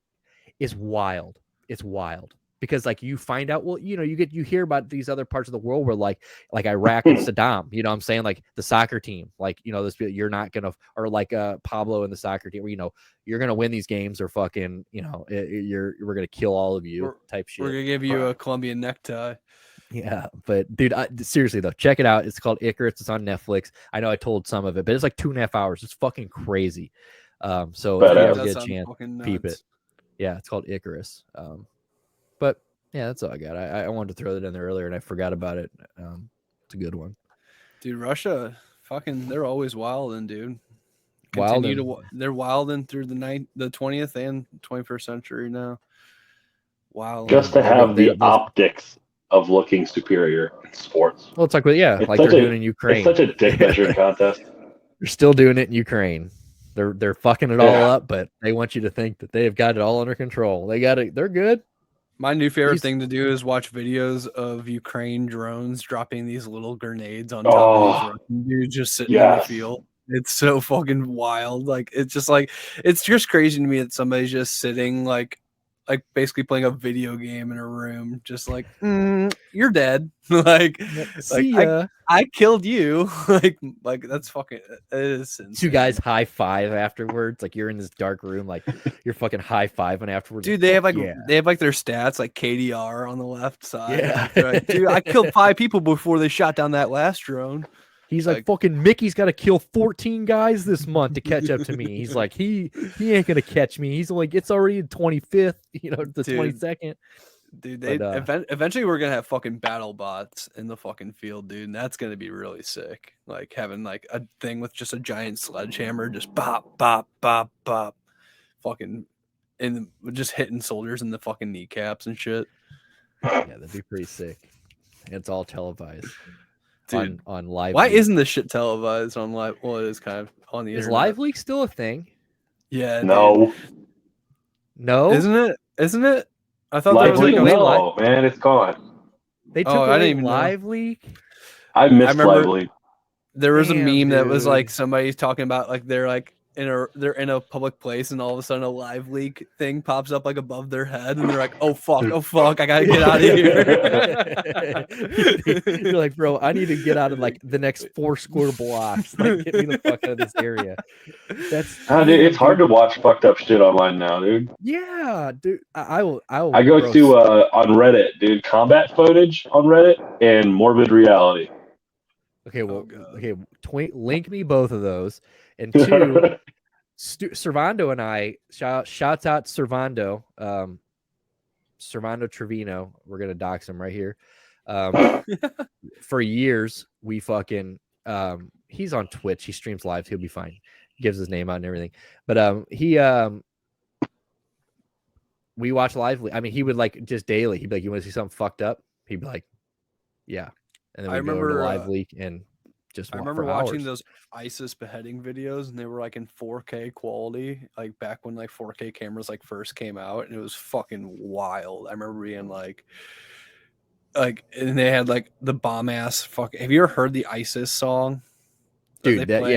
is wild. It's wild. Because like you find out, well, you hear about these other parts of the world where like Iraq and Saddam, what I'm saying, like the soccer team, like, this, you're not going to, or like Pablo and the soccer team where, you're going to win these games or fucking, we're going to kill all of you type shit. We're going to give you a Colombian necktie. Yeah. But dude, seriously though, check it out. It's called Icarus. It's on Netflix. I know I told some of it, but it's like 2.5 hours. It's fucking crazy. So if you ever get a chance, peep it. Yeah. It's called Icarus. But yeah, that's all I got. I wanted to throw that in there earlier and I forgot about it. It's a good one. Dude, Russia, they're always wilding, dude. They're wilding through the 20th and 21st century now. Wow. Just to have the optics of looking superior in sports. Well, it's like, like they're doing in Ukraine. It's such a dick measuring contest. They're still doing it in Ukraine. They're fucking it all up, but they want you to think that they have got it all under control. They got it. They're good. My new favorite thing to do is watch videos of Ukraine drones dropping these little grenades on top of these dudes just sitting in the field. It's so fucking wild. Like it's just crazy to me that somebody's just sitting like like basically playing a video game in a room, just like you're dead. like See ya. I killed you. like that's fucking it is insane. Two guys high five afterwards. Like you're in this dark room, like you're fucking high fiving afterwards. Dude, like, they have like yeah. they have like their stats like KDR on the left side. Yeah. Like, they're like, dude, I killed 5 people before they shot down that last drone. He's like fucking Mickey's got to kill 14 guys this month to catch up to me. He's like he ain't gonna catch me. He's like it's already the 25th, you know, the 22nd. Dude, they eventually we're gonna have fucking battle bots in the fucking field, dude, and that's gonna be really sick. Like having like a thing with just a giant sledgehammer, just bop, bop, bop, bop, fucking, and just hitting soldiers in the fucking kneecaps and shit. Yeah, that'd be pretty sick. And it's all televised. Dude, on live. Why isn't this shit televised on live? Well, it is kind of on the internet. Is LiveLeak still a thing? Yeah. No. Dude. No. Isn't it? I thought LiveLeak. No, man, it's gone. They took away LiveLeak. I missed LiveLeak. There was a meme that was like somebody talking about like they're in a public place and all of a sudden a LiveLeak thing pops up like above their head and they're like, oh fuck, I gotta get out of here. You're like, bro, I need to get out of like the next 4 square blocks. Like, get me the fuck out of this area. Dude, it's hard to watch fucked up shit online now, dude. Yeah, dude. I will. I go to on Reddit, dude, combat footage on Reddit and morbid reality. Okay, well, link me both of those. And 2, Servando and I, shouts out Servando, Servando Trevino. We're going to dox him right here. For years, we fucking, he's on Twitch. He streams live. He'll be fine. Gives his name out and everything. But we watch live. I mean, he would like just daily. He'd be like, you want to see something fucked up? He'd be like, yeah. And then we go to LiveLeak and just I remember watching those ISIS beheading videos and they were like in 4K quality, like back when like 4K cameras like first came out, and it was fucking wild. I remember being like and they had like the bomb ass fuck. Have you ever heard the ISIS song? Dude, dude,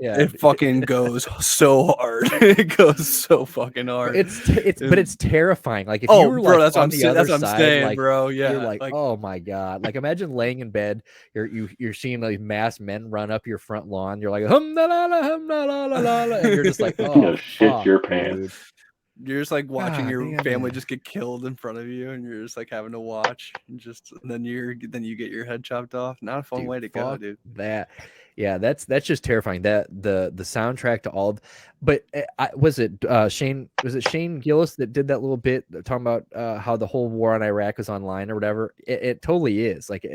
it fucking goes so hard. It goes so fucking hard. But it's terrifying. Like if you were like that's on the other what I'm side, saying, like, bro. Yeah, you're like, oh my god. Like imagine laying in bed, you're seeing like masked men run up your front lawn. You're like and you're just like, oh, shit your pants. Dude. You're just like watching your family just get killed in front of you, and you're just like having to watch, and then you get your head chopped off. Not a fun way to go, dude. That's just terrifying. That the soundtrack to all, but was it Shane Gillis that did that little bit talking about how the whole war on Iraq was online or whatever? It totally is. Like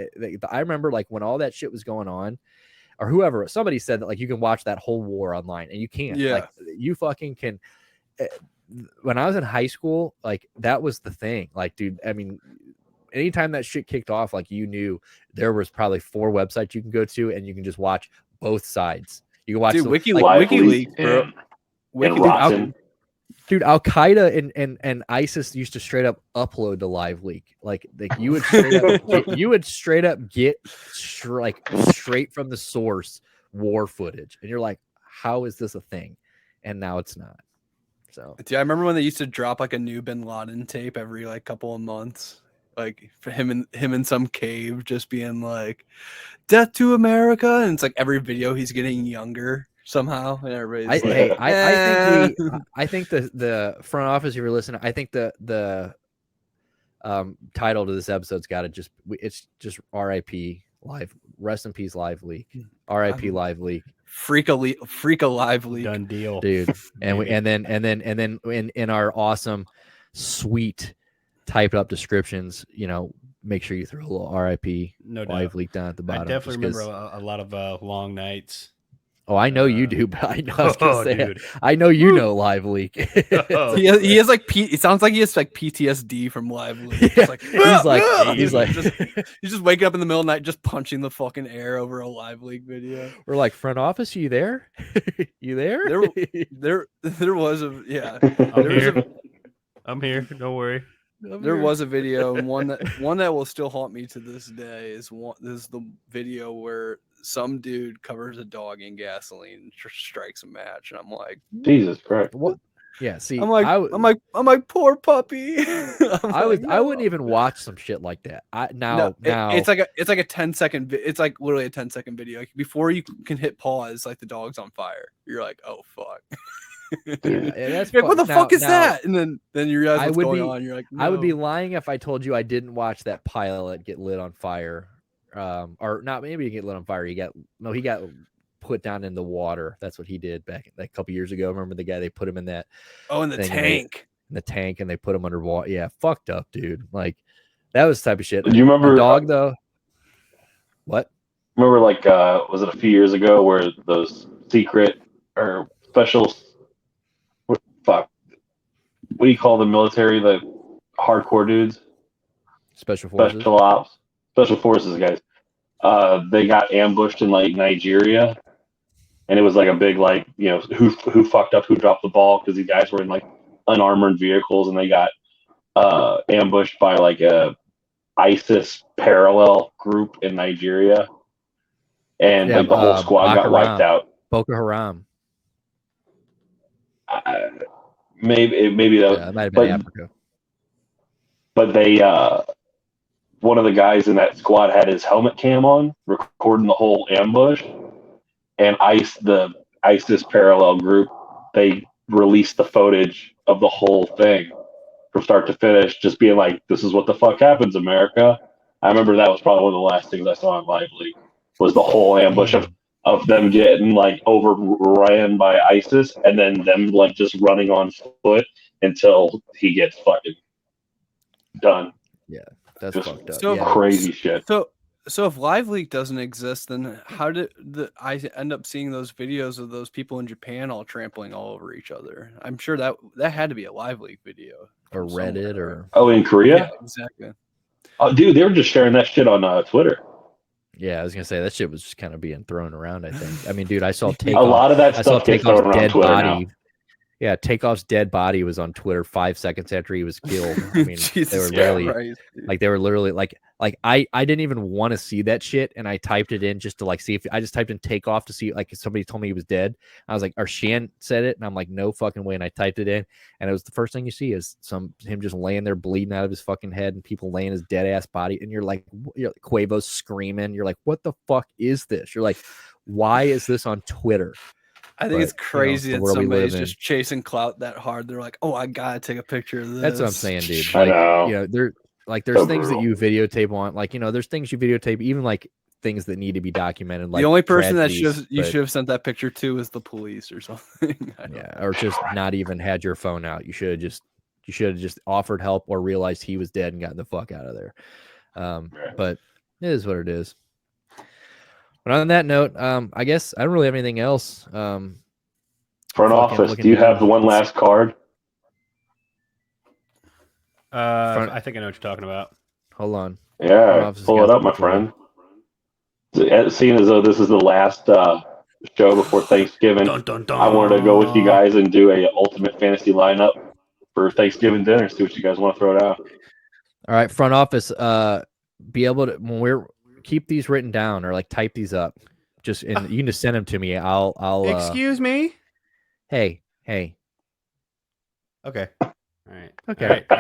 I remember like when all that shit was going on, or whoever, somebody said that like you can watch that whole war online, and you can't. Yeah, like you fucking can. When I was in high school, like that was the thing. Like, dude, I mean, anytime that shit kicked off, like you knew there was probably 4 websites you can go to, and you can just watch both sides. You can watch WikiLeaks, bro. Dude, Al Qaeda and ISIS used to straight up upload to LiveLeak. Like you would straight up get straight from the source war footage, and you're like, how is this a thing? And now it's not. So yeah, I remember when they used to drop like a new Bin Laden tape every like couple of months, like for him in some cave just being like, "Death to America," and it's like every video he's getting younger somehow, and everybody's I think the front office, if you're listening, I think the title to this episode's got to it's just R.I.P. Live, rest in peace LiveLeak, R.I.P. LiveLeak. Freak a LiveLeak. Done deal, dude. And then in our awesome, sweet, typed up descriptions, you know, make sure you throw a little RIP LiveLeak down at the bottom. I definitely remember a lot of long nights. Oh, I know you do, but I know you know LiveLeak. He has like it sounds like he has like PTSD from LiveLeak. Yeah. He's like he's just waking up in the middle of the night just punching the fucking air over a LiveLeak video. We're like, front office, you there? You there? There was a I'm here. Don't worry. There was a video, and one that will still haunt me to this day is the video where some dude covers a dog in gasoline and strikes a match, and I'm like, Jesus Christ. What? Yeah. See, I'm like, poor puppy. I wouldn't even watch some shit like that. It's like a 10-second. It's like literally a 10-second video. Like before you can hit pause, like the dog's on fire. You're like, oh fuck. that's You're like, what the fuck is now, that? And then you realize what's going on. You're like, I would be no. lying if I told you I didn't watch that pilot get lit on fire. Or not, maybe he get lit on fire. He got put down in the water. That's what he did back a couple years ago. Remember the guy, they put him in that in the tank. In the tank, and they put him underwater. Yeah, fucked up, dude. Like that was the type of shit. Do you remember a dog though? What? Remember, like, was it a few years ago where those secret or special, what do you call the military, the hardcore dudes? Special forces. Special forces guys. They got ambushed in like Nigeria, and it was like a big, like, you know, who fucked up, who dropped the ball, because these guys were in like unarmored vehicles, and they got ambushed by like a ISIS parallel group in Nigeria, and like the whole squad got wiped out. Boko Haram. Maybe that might have been Africa. But they one of the guys in that squad had his helmet cam on, recording the whole ambush, and the ISIS parallel group, they released the footage of the whole thing from start to finish, just being like, this is what the fuck happens, America. I remember that was probably one of the last things I saw on LiveLeak, was the whole ambush of them getting like overran by ISIS, and then them like just running on foot until he gets fucking done. Yeah, that's just fucked up. So crazy shit. So if LiveLeak doesn't exist, then how did I end up seeing those videos of those people in Japan all trampling all over each other? I'm sure that had to be a LiveLeak video. Or Reddit or... Oh, in Korea? Yeah, exactly. Oh, dude, they were just sharing that shit on Twitter. Yeah, I was gonna say that shit was just kind of being thrown around. I think. I mean, dude, I saw a lot of that stuff gets thrown around Twitter now. Yeah, Takeoff's dead body was on Twitter 5 seconds after he was killed. I mean, they were literally like I didn't even want to see that shit, and I typed it in just to like see if I just typed in Takeoff to see like if somebody told me he was dead. I was like, or Shan said it, and I'm like, no fucking way. And I typed it in, and it was the first thing you see is him just laying there bleeding out of his fucking head, and people laying his dead ass body, and you're like Quavo's screaming. You're like, what the fuck is this? You're like, why is this on Twitter? I think it's crazy that somebody's just chasing clout that hard. They're like, "Oh, I gotta take a picture of this." That's what I'm saying, dude. Like, I know. You know, there's things that you videotape on, like, you know, there's things you videotape, even like things that need to be documented. Like the only person that you should have sent that picture to is the police or something. Yeah, or just not even had your phone out. You should have just offered help or realized he was dead and gotten the fuck out of there. But it is what it is. But on that note, I guess I don't really have anything else. Front office, do you have the one last card? I think I know what you're talking about. Hold on. Yeah, pull it up, my friend. Seeing as though this is the last show before Thanksgiving, dun, dun, dun. I wanted to go with you guys and do a ultimate fantasy lineup for Thanksgiving dinner. See what you guys want to throw it out. All right, front office. Be able to when we're keep these written down or like type these up. Just and you can just send them to me. I'll excuse me. Hey. Okay. All right. Okay. All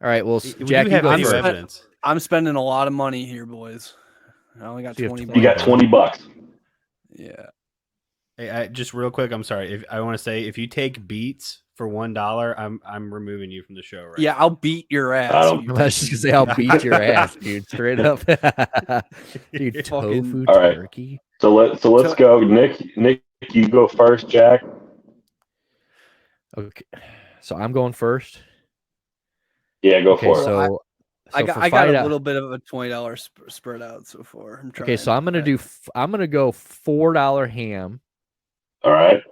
right. Well, Jack, you have video evidence. I'm spending a lot of money here, boys. I only got 20 bucks. You got $20. Yeah. Hey, just real quick, I'm sorry. If I want to say, if you take beets for $1, I'm removing you from the show. Right? Yeah, I'll beat your ass. I was just gonna say I'll beat your ass, dude. Straight up, dude. Tofu turkey. So let's go, Nick. Nick, you go first. Jack. Okay. So I'm going first. Yeah, go for it. So I got a little bit of a $20 spread out so far. I'm trying. Okay, so I'm gonna go $4 ham. All right.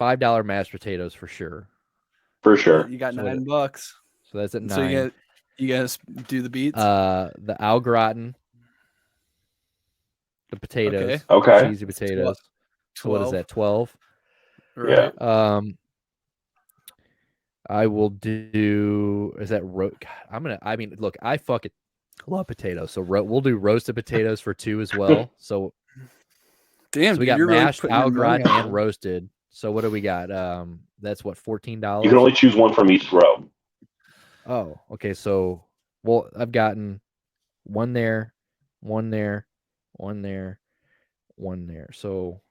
$5 mashed potatoes for sure. For sure. You got $9. So that's at $9. So you guys do the beets? The au gratin. The potatoes. Okay. Cheesy potatoes. 12. So what is that? 12. Right. Yeah. I will do. Is that look, I fucking Love potatoes. So we'll do roasted potatoes for 2 as well. So, Damn, so we dude, got you're really mashed, putting your au money gratin, on and it. roasted. So what do we got? That's what, $14. You can only choose one from each row. Oh, okay. So, well, I've gotten one there, one there, one there, one there. So,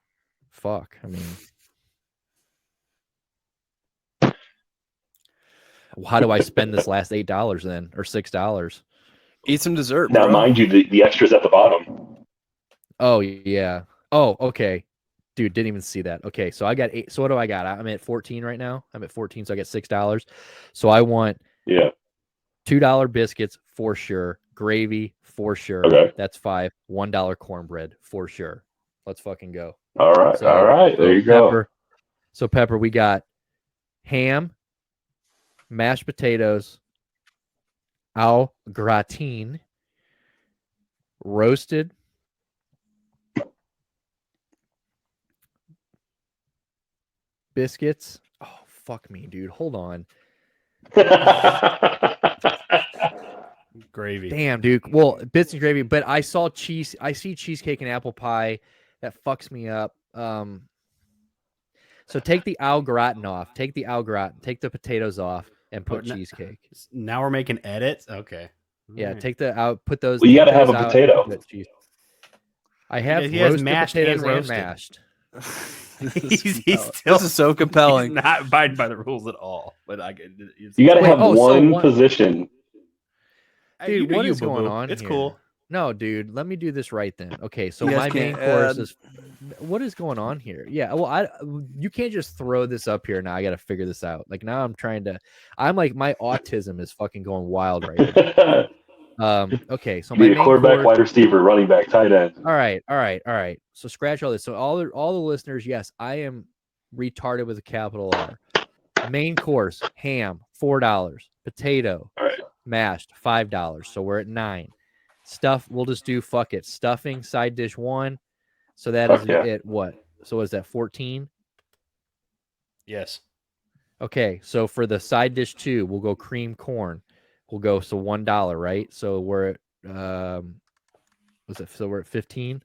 fuck. I mean, how do I spend this last $8 then, or $6? Eat some dessert, Now, bro. mind you, the extras at the bottom. Oh yeah. Oh, okay. Dude, didn't even see that. Okay, so I got 8. So what do I got? I'm at 14 right now. I'm at 14, so I get $6. So I want Yeah. $2 biscuits for sure. Gravy for sure. Okay. That's 5. $1 cornbread for sure. Let's fucking go. All right. So, All right. There you go. Pepper. So Pepper, we got ham, mashed potatoes, au gratin, roasted, biscuits. Oh, fuck me, dude. Hold on. Gravy. Damn, dude. Well, bits and gravy, but I saw cheese. I see cheesecake and apple pie. That fucks me up. So take the au gratin off. Take the au gratin. Take the potatoes off and put cheesecake. Now we're making edits. Okay. Yeah, Alright. take the out. Put those. Well, you take gotta have those a out, potato. put cheese. I have He has roasted mashed potatoes and roasted. mashed. He's still This is so compelling. not abiding by the rules at all. But I get You got to Wait, have oh, so one one- position. Dude, You do what you, is going boo-boo. on It's here? cool. No, dude, let me do this right then. Okay, so You my guys main can't course add- is what is going on here? Yeah, well, you can't just throw this up here now. I got to figure this out. Like now I'm like my autism is fucking going wild right now. Okay, so my Be a main quarterback, course. wide receiver, running back, tight end. All right. So scratch all this. So all the listeners, yes, I am retarded with a capital R. Main course, ham, $4. Potato, All right. mashed, $5. So we're at 9. Stuff, we'll just do fuck it. Stuffing, side dish 1. So that Fuck is yeah. it. What? So is that 14? Yes. Okay, so for the side dish 2, we'll go cream corn. We'll go so $1, right? So we're at so we're at 15.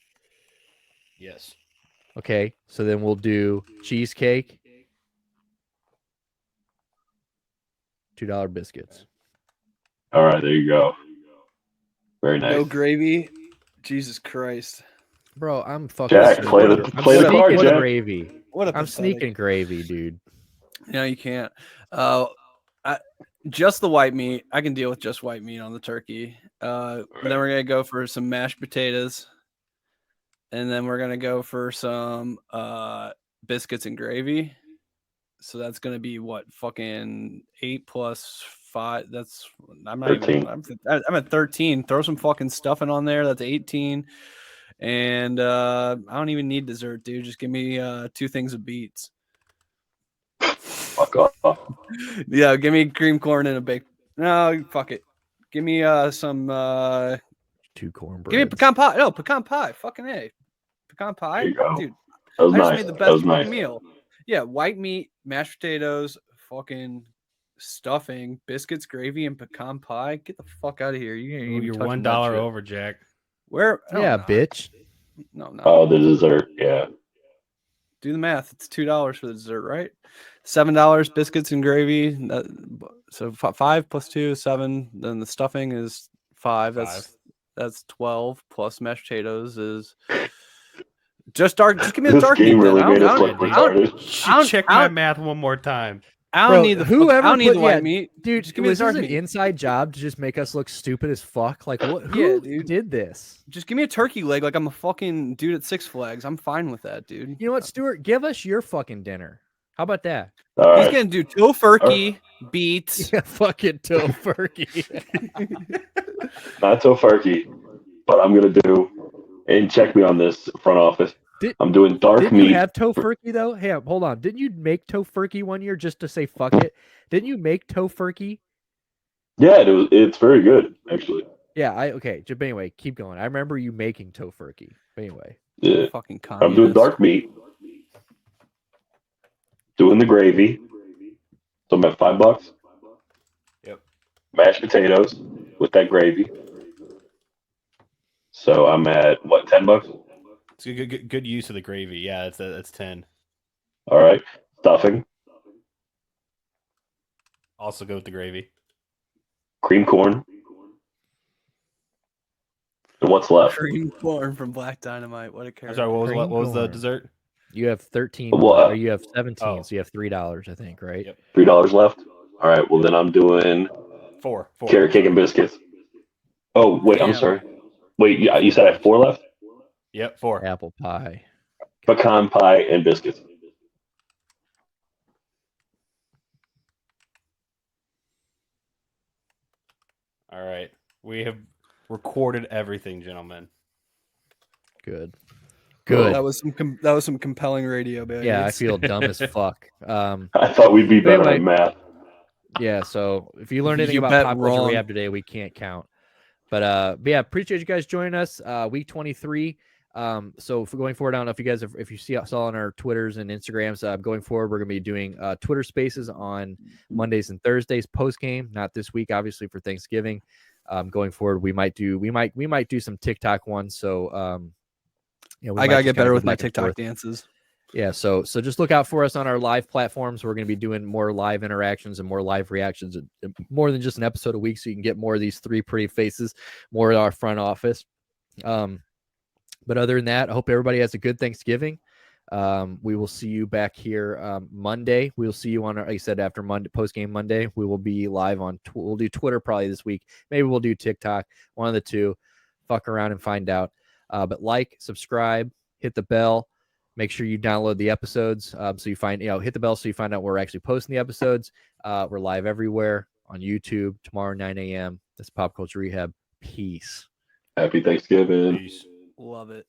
Yes. Okay, so then we'll do cheesecake, $2 biscuits. All right, there you go. Very nice. No gravy. Jesus Christ. Bro, I'm fucking Jack, sneaking. play the I'm card, sneaking Jack. gravy. What a I'm pathetic- sneaking gravy, dude. No, you can't. Just the white meat. I can deal with just white meat on the turkey. Then we're gonna go for some mashed potatoes, and then we're gonna go for some biscuits and gravy. So that's gonna be what, fucking 8 plus 5. That's I'm not 13. even. I'm at 13. Throw some fucking stuffing on there. That's 18. And I don't even need dessert, dude. Just give me 2 things of beets. Fuck off. Yeah, give me cream corn and a baked. No, fuck it. Give me some. 2 cornbread. Give me pecan pie. No, pecan pie. Fucking A. Pecan pie. There you go. Dude, That was I just nice. made the That best was fucking nice. meal. Yeah, white meat, mashed potatoes, fucking stuffing, biscuits, gravy, and pecan pie. Get the fuck out of here. You ain't Ooh, even you're touching $1 that shit. over, Jack. Where? No, Yeah, I'm not. bitch. No, no. Oh, the dessert. Yeah. Do the math. It's $2 for the dessert, right? $7 biscuits and gravy. So 5 plus 2 is 7. Then the stuffing is 5. That's 12 plus mashed potatoes is just dark. Just give me the This dark game meat. really Then. made us I look don't- retarded. Check my math one more time. I don't Bro, need the whoever I don't need put- the white yeah, meat, Dude, Just give me the was this dark an meat. inside job to just make us look stupid as fuck? Like, what? Yeah, Who dude. did this? Just give me a turkey leg like I'm a fucking dude at Six Flags. I'm fine with that, dude. You know what, Stuart? Give us your fucking dinner. How about that? All He's right. gonna do tofurkey, beets. Yeah, fucking tofurkey. Not so farky, but I'm going to do, and check me on this, front office. I'm doing dark Didn't meat. you have tofurkey though? Hey, hold on. Didn't you make tofurkey one year just to say fuck it? Didn't you make tofurkey? Yeah, it's very good, actually. Yeah, but anyway, keep going. I remember you making tofurkey. But anyway. Yeah. Fucking I'm doing communist. dark meat. Doing the gravy. So I'm at $5. Yep. Mashed potatoes with that gravy. So I'm at what, $10? It's a good use of the gravy. Yeah, that's 10. All right. Stuffing, Also go with the gravy. cream corn, and what's left? Cream corn from Black Dynamite. What a I'm character. sorry. What Cream was the corn. dessert? You have 13, What? or you have 17, Oh. so you have $3, I think, right? Yep. $3 left. All right. Well, then I'm doing Four. carrot cake and biscuits. Oh wait, I'm Damn. sorry. Wait, yeah, you said I have $4 left. Yep. 4. Apple pie. Pecan pie and biscuits. All right. We have recorded everything, gentlemen. Good. Good. That was some compelling radio, baby. Yeah, I feel dumb as fuck. I thought we'd be better Anyway. at math. Yeah, so if you learned anything You about bet pop culture wrong. rehab today, we can't count. But yeah, appreciate you guys joining us. Week 23. So for going forward, I don't know if you guys if you saw on our Twitters and Instagrams, going forward, we're gonna be doing Twitter Spaces on Mondays and Thursdays post game. Not this week, obviously, for Thanksgiving. Going forward, we might do some TikTok ones. So I gotta get better with my TikTok dances. Yeah, so just look out for us on our live platforms. We're going to be doing more live interactions and more live reactions, and more than just an episode a week, so you can get more of these three pretty faces, more of our front office. But other than that, I hope everybody has a good Thanksgiving. We will see you back here Monday. We'll see you on, like I said, after Monday, post game Monday. We will be live on. We'll do Twitter probably this week. Maybe we'll do TikTok. One of the two. Fuck around and find out. But like, subscribe, hit the bell. Make sure you download the episodes so you find, hit the bell so you find out we're actually posting the episodes. We're live everywhere on YouTube tomorrow, 9 a.m. That's Pop Culture Rehab. Peace. Happy Thanksgiving. Peace. Love it.